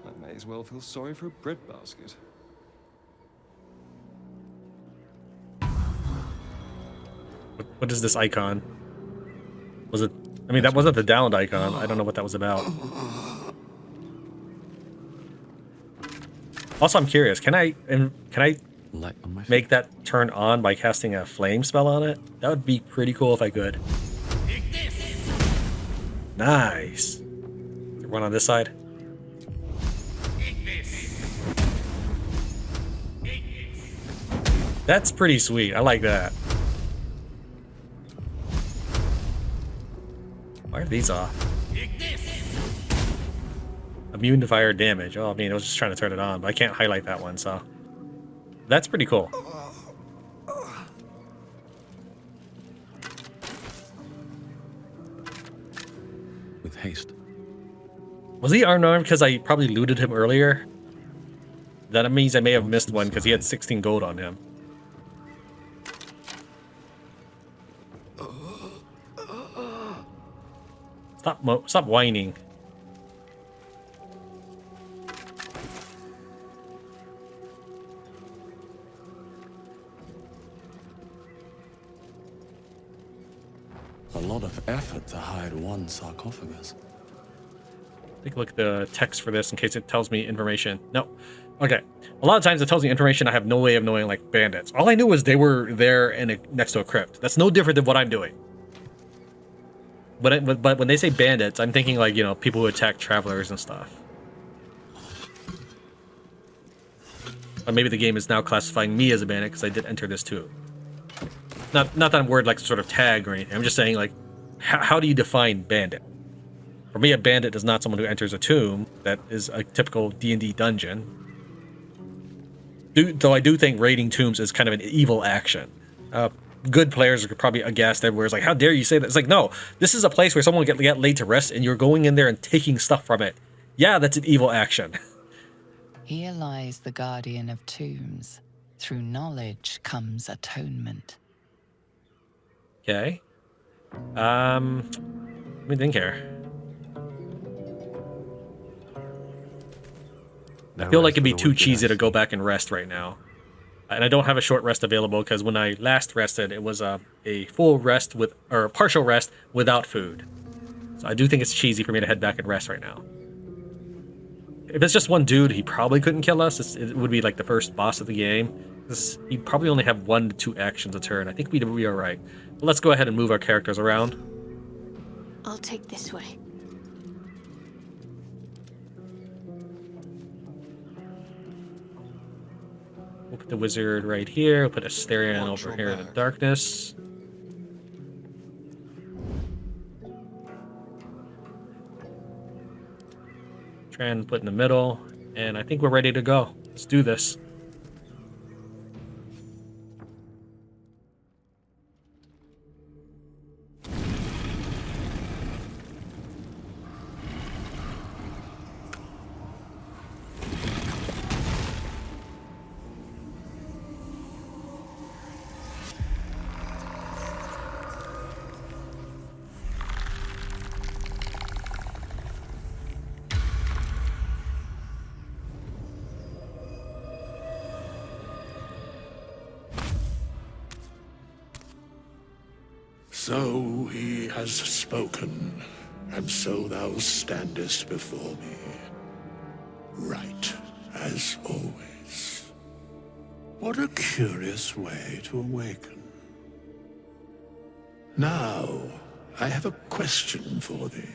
I may as well feel sorry for a breadbasket. What is this icon? Was it? I mean, that wasn't the downed icon. I don't know what that was about. Also, I'm curious. Can I make that turn on by casting a flame spell on it? That would be pretty cool if I could. Nice. One on this side. That's pretty sweet. I like that. Why are these off? Immune to fire damage. Oh, I mean, I was just trying to turn it on, but I can't highlight that one, so... That's pretty cool. With haste. Was he unarmed because I probably looted him earlier? That means I may have missed one because he had 16 gold on him. Stop whining. A lot of effort to hide one sarcophagus. Take a look at the text for this in case it tells me information. No. Okay. A lot of times it tells me information I have no way of knowing, like bandits. All I knew was they were there and next to a crypt. That's no different than what I'm doing. But when they say bandits, I'm thinking like, you know, people who attack travelers and stuff. Or maybe the game is now classifying me as a bandit because I did enter this too. Not that I'm worried like sort of tag or anything. I'm just saying like, how do you define bandit? For me, a bandit is not someone who enters a tomb. That is a typical D&D dungeon. Though I do think raiding tombs is kind of an evil action. Good players are probably aghast everywhere. It's like, how dare you say that? It's like, no, this is a place where someone will get laid to rest and you're going in there and taking stuff from it. Yeah, that's an evil action. Here lies the guardian of tombs. Through knowledge comes atonement. Okay. Let me think here. I feel like it'd be too cheesy to go back and rest right now. And I don't have a short rest available because when I last rested, it was a full rest or a partial rest without food. So I do think it's cheesy for me to head back and rest right now. If it's just one dude, he probably couldn't kill us. It would be like the first boss of the game. He'd probably only have 1 to 2 actions a turn. I think we'd be alright. But let's go ahead and move our characters around. I'll take this way. We'll put the wizard right here. We'll put Asterion Watch over your here in the back. darkness. Tran put in the middle. And I think we're ready to go. Let's do this. So he has spoken, and so thou standest before me, right as always. What a curious way to awaken. Now, I have a question for thee.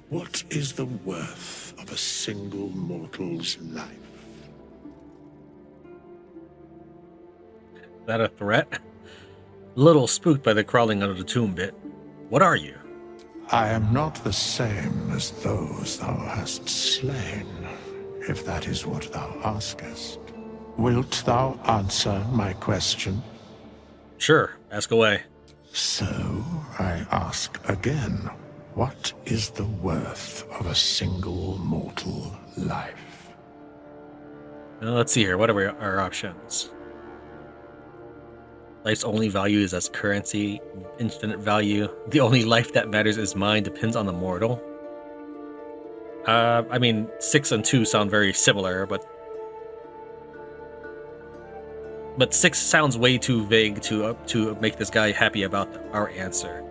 What is the worth of a single mortal's life? Is that a threat? A little spooked by the crawling under the tomb bit. What are you? I am not the same as those thou hast slain, if that is what thou askest. Wilt thou answer my question? Sure, ask away. So, I ask again, what is the worth of a single mortal life? Now, let's see here. What are our options? Life's only value is as currency, infinite value. The only life that matters is mine, depends on the mortal. I mean, 6 and 2 sound very similar, but 6 sounds way too vague to make this guy happy about our answer.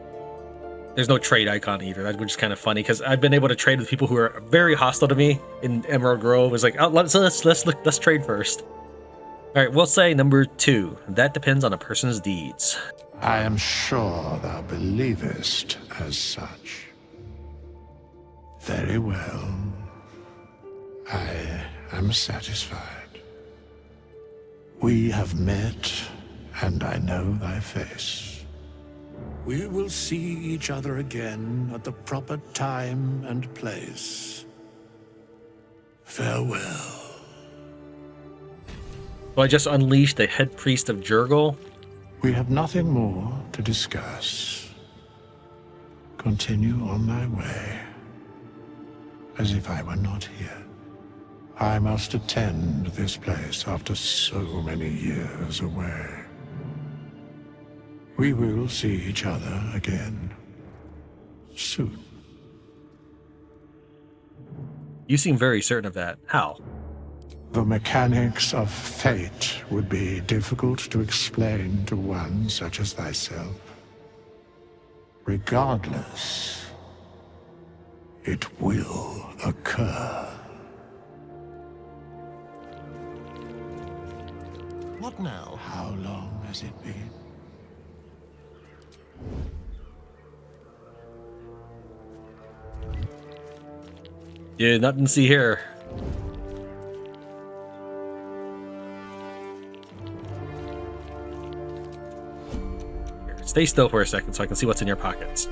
There's no trade icon either, which is kind of funny because I've been able to trade with people who are very hostile to me in Emerald Grove. It's like, oh, let's trade first. All right, we'll say number 2. That depends on a person's deeds. I am sure thou believest as such. Very well. I am satisfied. We have met, and I know thy face. We will see each other again at the proper time and place. Farewell. So I just unleashed the head priest of Jurgle. We have nothing more to discuss. Continue on thy way, as if I were not here. I must attend this place after so many years away. We will see each other again soon. You seem very certain of that. How? The mechanics of fate would be difficult to explain to one such as thyself. Regardless, it will occur. What now? How long has it been? Yeah, nothing to see here. Here, stay still for a second so I can see what's in your pockets.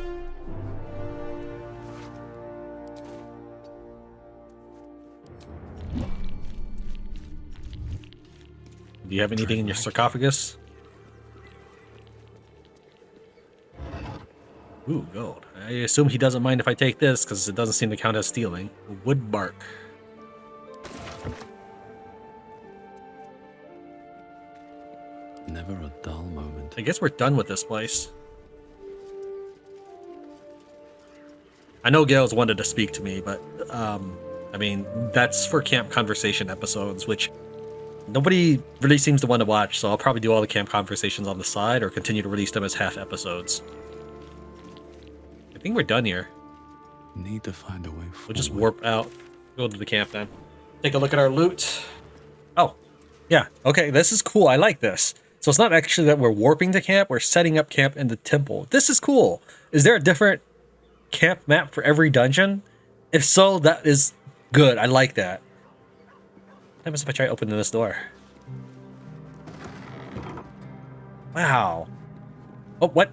Do you have anything in your sarcophagus? Ooh, gold. I assume he doesn't mind if I take this, because it doesn't seem to count as stealing. Wood bark. Never a dull moment. I guess we're done with this place. I know Gale's wanted to speak to me, but, I mean, that's for camp conversation episodes, which nobody really seems to want to watch, so I'll probably do all the camp conversations on the side, or continue to release them as half episodes. I think we're done here. Need to find a way forward. We'll just warp out. Go to the camp then. Take a look at our loot. Oh, Yeah, okay, this is cool. I like this. So it's not actually that we're warping to camp, we're setting up camp in the temple. This is cool. Is there a different camp map for every dungeon? If so, that is good. I like that. What happens if I try opening this door? Wow. Oh, what?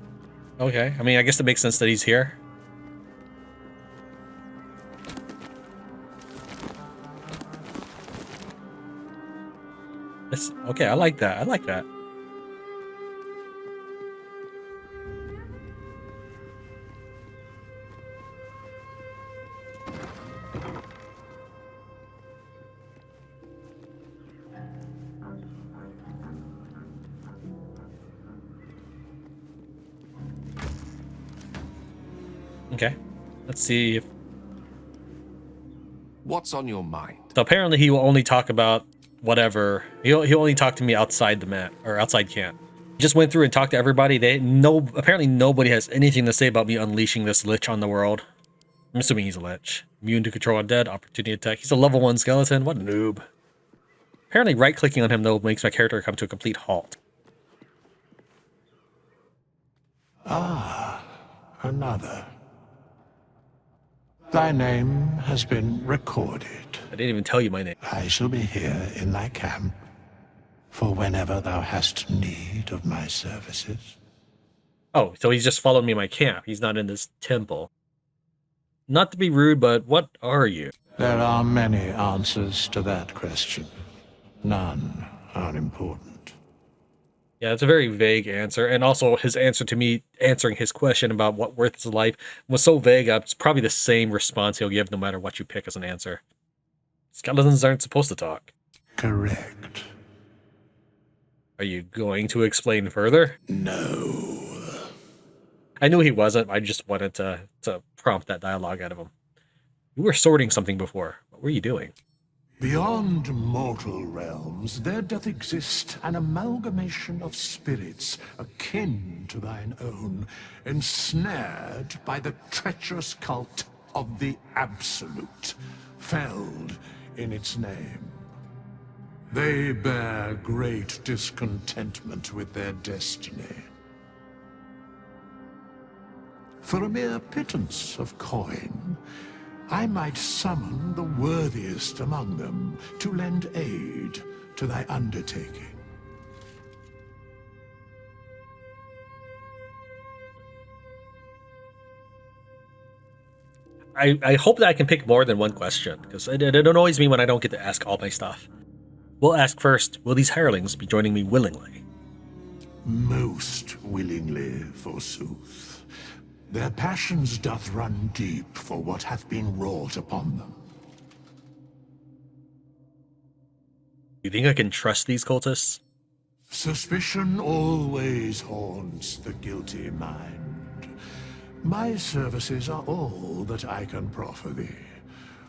Okay, I mean, I guess it makes sense that he's here. Okay, I like that. I like that. Okay, let's see if... What's on your mind? So apparently he will only talk about whatever. He'll only talk to me outside the map or outside camp. He just went through and talked to everybody. Apparently nobody has anything to say about me unleashing this lich on the world. I'm assuming he's a lich. Immune to control undead, opportunity attack. He's a level 1 skeleton. What a noob. Apparently right-clicking on him though makes my character come to a complete halt. Ah, another. Thy name has been recorded. I didn't even tell you my name. I shall be here in thy camp for whenever thou hast need of my services. Oh, so he's just following me in my camp. He's not in this temple. Not to be rude, but what are you? There are many answers to that question. None are important. Yeah, it's a very vague answer. And also his answer to me answering his question about what worth is life was so vague, it's probably the same response he'll give no matter what you pick as an answer. Skeletons aren't supposed to talk. Correct. Are you going to explain further? No. I knew he wasn't. I just wanted to prompt that dialogue out of him. You were sorting something before. What were you doing? Beyond mortal realms, there doth exist an amalgamation of spirits akin to thine own, ensnared by the treacherous cult of the Absolute, felled in its name. They bear great discontentment with their destiny. For a mere pittance of coin, I might summon the worthiest among them to lend aid to thy undertaking. I hope that I can pick more than one question, because it annoys me when I don't get to ask all my stuff. We'll ask first, will these hirelings be joining me willingly? Most willingly, forsooth. Their passions doth run deep for what hath been wrought upon them. You think I can trust these cultists? Suspicion always haunts the guilty mind. My services are all that I can proffer thee.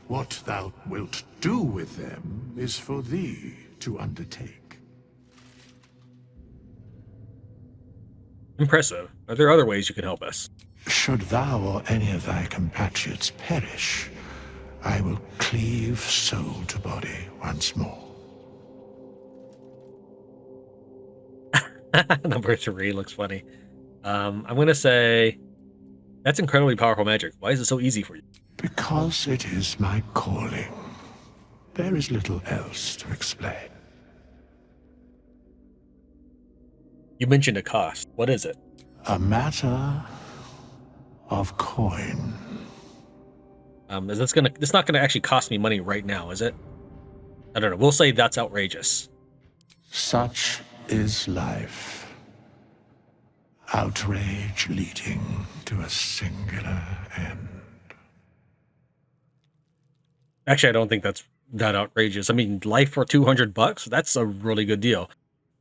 What thou wilt do with them is for thee to undertake. Impressive. Are there other ways you can help us? Should thou or any of thy compatriots perish, I will cleave soul to body once more. Number 3 looks funny. I'm going to say, that's incredibly powerful magic. Why is it so easy for you? Because it is my calling. There is little else to explain. You mentioned a cost. What is it? A matter of coin. Is this gonna? It's not gonna actually cost me money right now, is it? I don't know. We'll say that's outrageous. Such is life. Outrage leading to a singular end. Actually, I don't think that's that outrageous. I mean, life for $200, that's a really good deal.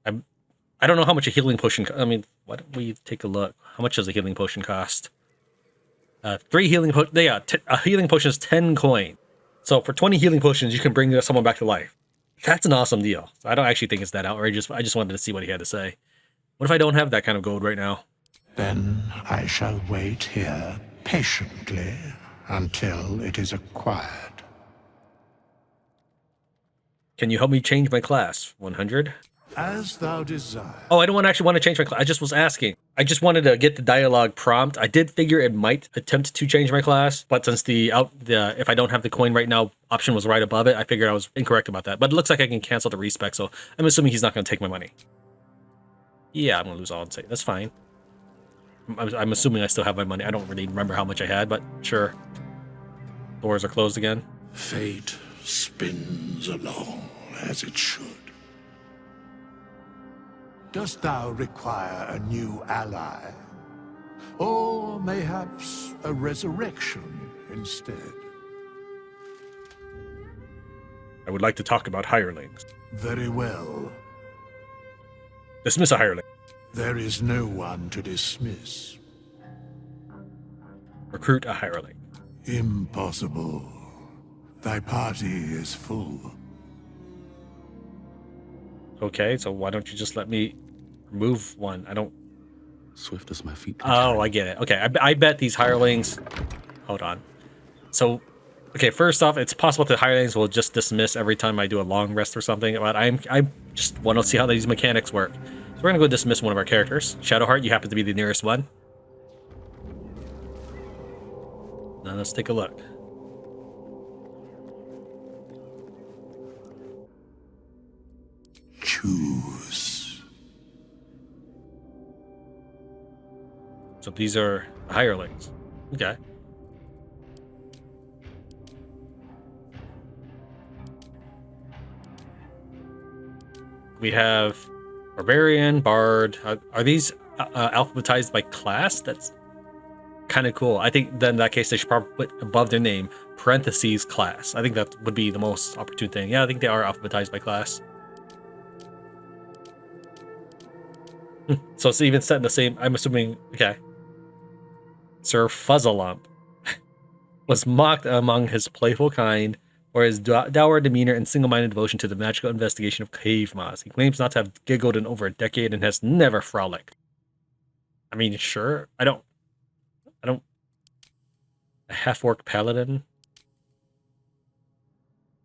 I don't know how much a healing potion. I mean, why don't we take a look? How much does a healing potion cost? 3 healing potions. Yeah, a healing potion is 10 coin. So for 20 healing potions, you can bring someone back to life. That's an awesome deal. So I don't actually think it's that outrageous. I just wanted to see what he had to say. What if I don't have that kind of gold right now? Then I shall wait here patiently until it is acquired. Can you help me change my class? 100. As thou desire. Oh, I don't actually want to change my class. I just was asking. I just wanted to get the dialogue prompt. I did figure it might attempt to change my class, but since if I don't have the coin right now option was right above it, I figured I was incorrect about that. But it looks like I can cancel the respec, so I'm assuming he's not going to take my money. Yeah, I'm going to lose all and say that's fine. I'm assuming I still have my money. I don't really remember how much I had, but sure. Doors are closed again. Fate spins along as it should. Dost thou require a new ally? Or mayhaps a resurrection instead? I would like to talk about hirelings. Very well. Dismiss a hireling. There is no one to dismiss. Recruit a hireling. Impossible. Thy party is full. Okay, so why don't you just let me remove one? I don't... Swift as my feet can Oh, carry. I get it. Okay, I bet these hirelings... Hold on. So, okay, first off, it's possible that hirelings will just dismiss every time I do a long rest or something, but I just want to see how these mechanics work. So we're going to go dismiss one of our characters. Shadowheart, you happen to be the nearest one. Now let's take a look. Choose. So these are hirelings. Okay. We have Barbarian, Bard. Are these alphabetized by class? That's kind of cool. I think then in that case they should probably put above their name parentheses class. I think that would be the most opportune thing. Yeah, I think they are alphabetized by class. So it's even set in the same. I'm assuming. Okay. Sir Fuzzalump was mocked among his playful kind for his dour demeanor and single-minded devotion to the magical investigation of cave moths. He claims not to have giggled in over a decade and has never frolicked. I mean, sure. I don't. A half-orc paladin.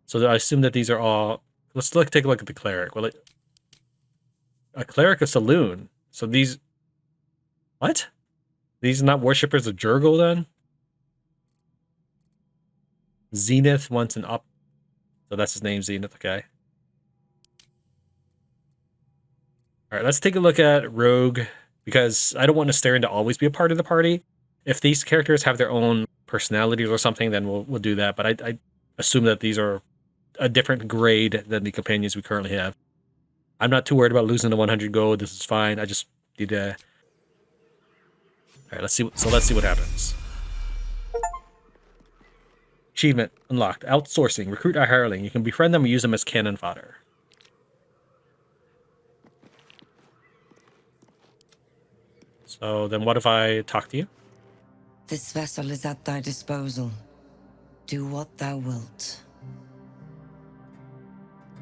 So I assume that these are all. Let's take a look at the cleric. Well, a cleric of Saloon. So these. What? These are not worshippers of Jurgle then? Zenith wants an up. So that's his name, Zenith, okay. Alright, let's take a look at Rogue, because I don't want Astarion to always be a part of the party. If these characters have their own personalities or something, then we'll do that. But I assume that these are a different grade than the companions we currently have. I'm not too worried about losing the 100 gold. This is fine. I just need to... Alright, let's see what happens. Achievement unlocked. Outsourcing. Recruit a hireling. You can befriend them and use them as cannon fodder. So then what if I talk to you? This vessel is at thy disposal. Do what thou wilt.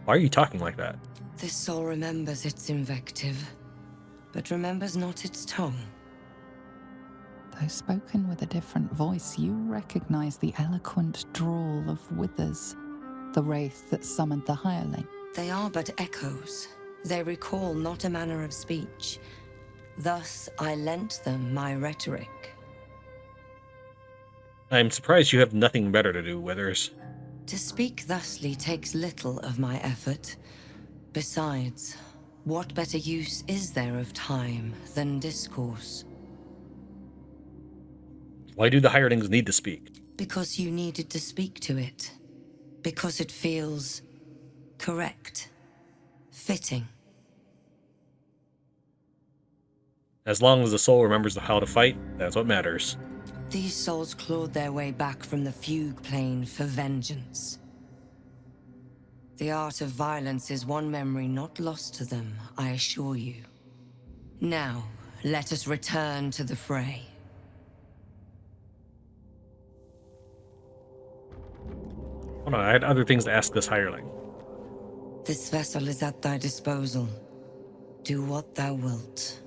Why are you talking like that? This soul remembers its invective, but remembers not its tongue. Though spoken with a different voice, you recognize the eloquent drawl of Withers, the wraith that summoned the hireling. They are but echoes. They recall not a manner of speech. Thus I lent them my rhetoric. I'm surprised you have nothing better to do, Withers. To speak thusly takes little of my effort. Besides, what better use is there of time than discourse? Why do the hirelings need to speak? Because you needed to speak to it. Because it feels correct, fitting. As long as the soul remembers how to fight, that's what matters. These souls clawed their way back from the fugue plane for vengeance. The art of violence is one memory not lost to them, I assure you. Now, let us return to the fray. Hold on, I had other things to ask this hireling. This vessel is at thy disposal. Do what thou wilt.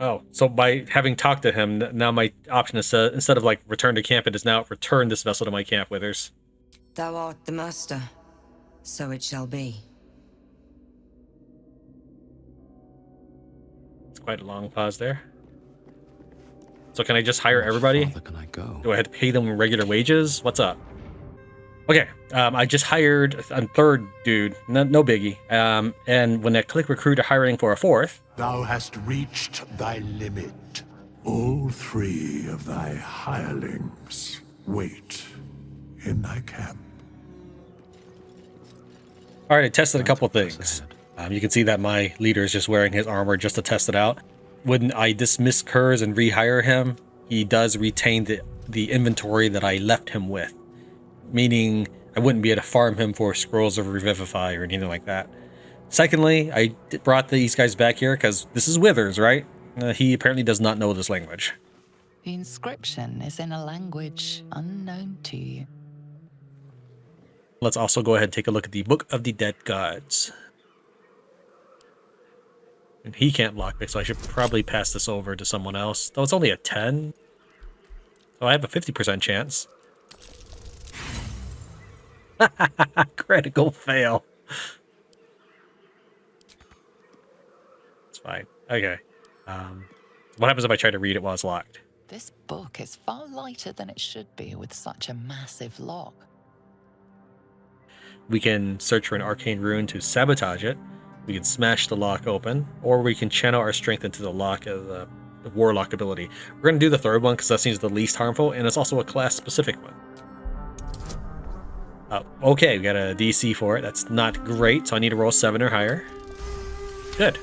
Oh, so by having talked to him, now my option is instead of like return to camp, it is now return this vessel to my camp, Withers. Thou art the master, so it shall be. It's quite a long pause there. So can I just hire everybody? How far can I go? Do I have to pay them regular wages? What's up? Okay, I just hired a third dude, no biggie. And when I click recruit or hiring for a fourth, Thou hast reached thy limit. All 3 of thy hirelings wait in thy camp. all right, I tested a couple things. You can see that my leader is just wearing his armor just to test it out. When I dismiss Kurz and rehire him, he does retain the inventory that I left him with. Meaning I wouldn't be able to farm him for scrolls of revivify or anything like that. Secondly, I brought these guys back here because this is Withers, right? He apparently does not know this language. The inscription is in a language unknown to you. Let's also go ahead and take a look at the Book of the Dead Gods. And he can't lockpick, so I should probably pass this over to someone else. Though it's only a 10. So I have a 50% chance. Critical fail. It's fine. Okay. What happens if I try to read it while it's locked? This book is far lighter than it should be with such a massive lock. We can search for an arcane rune to sabotage it. We can smash the lock open, or we can channel our strength into the lock as the warlock ability. We're going to do the third one because that seems the least harmful, and it's also a class-specific one. Okay, we got a DC for it. That's not great, so I need to roll 7 or higher. Good.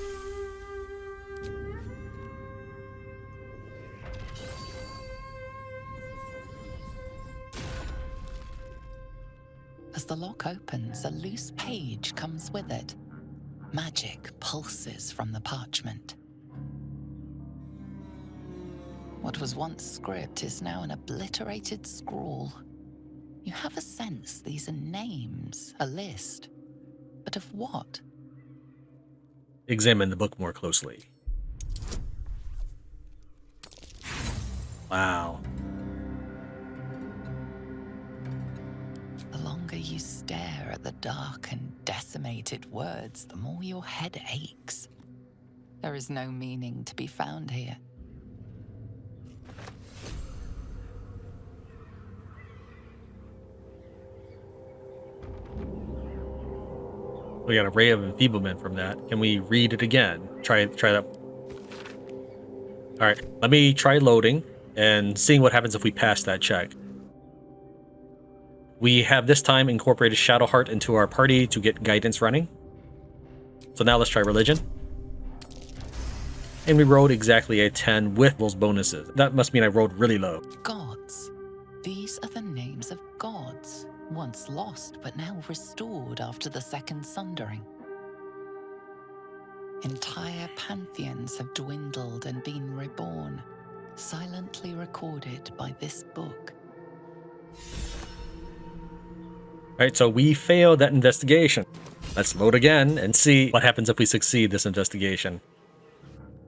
As the lock opens, a loose page comes with it. Magic pulses from the parchment. What was once script is now an obliterated scrawl. You have a sense these are names, a list. But of what? Examine the book more closely. Wow. The longer you stare at the dark and decimated words, the more your head aches. There is no meaning to be found here. We got a ray of enfeeblement from that. Can we read it again? Try that. All right, let me try loading and seeing what happens if we pass that check. We have this time incorporated Shadowheart into our party to get guidance running. So now let's try religion. And we rolled exactly a 10 with those bonuses. That must mean I rolled really low. Gods. These are the names of gods, once lost but now restored after the Second Sundering. Entire pantheons have dwindled and been reborn, silently recorded by this book. Alright, so we failed that investigation. Let's load again and see what happens if we succeed this investigation.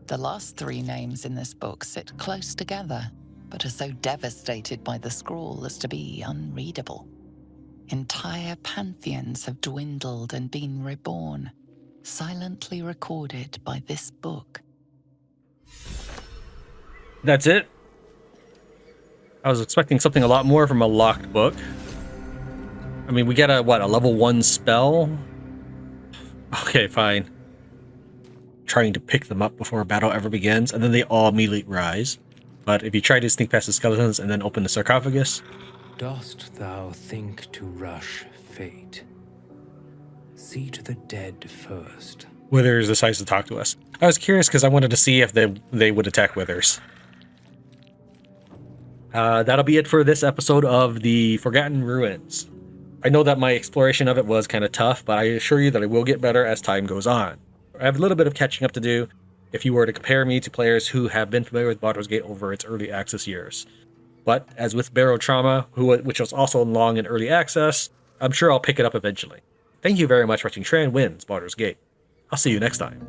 The last 3 names in this book sit close together, but are so devastated by the scrawl as to be unreadable. Entire pantheons have dwindled and been reborn, silently recorded by this book. That's it? I was expecting something a lot more from a locked book. I mean, we get a level 1 spell? Okay, fine. Trying to pick them up before a battle ever begins, and then they all immediately rise. But if you try to sneak past the skeletons and then open the sarcophagus... Dost thou think to rush fate? See to the dead first. Withers decides to talk to us. I was curious because I wanted to see if they would attack Withers. That'll be it for this episode of the Forgotten Ruins. I know that my exploration of it was kind of tough, but I assure you that I will get better as time goes on. I have a little bit of catching up to do if you were to compare me to players who have been familiar with Baldur's Gate over its early access years. But as with Barotrauma, which was also long in early access, I'm sure I'll pick it up eventually. Thank you very much for watching Tran Wins Baldur's Gate. I'll see you next time.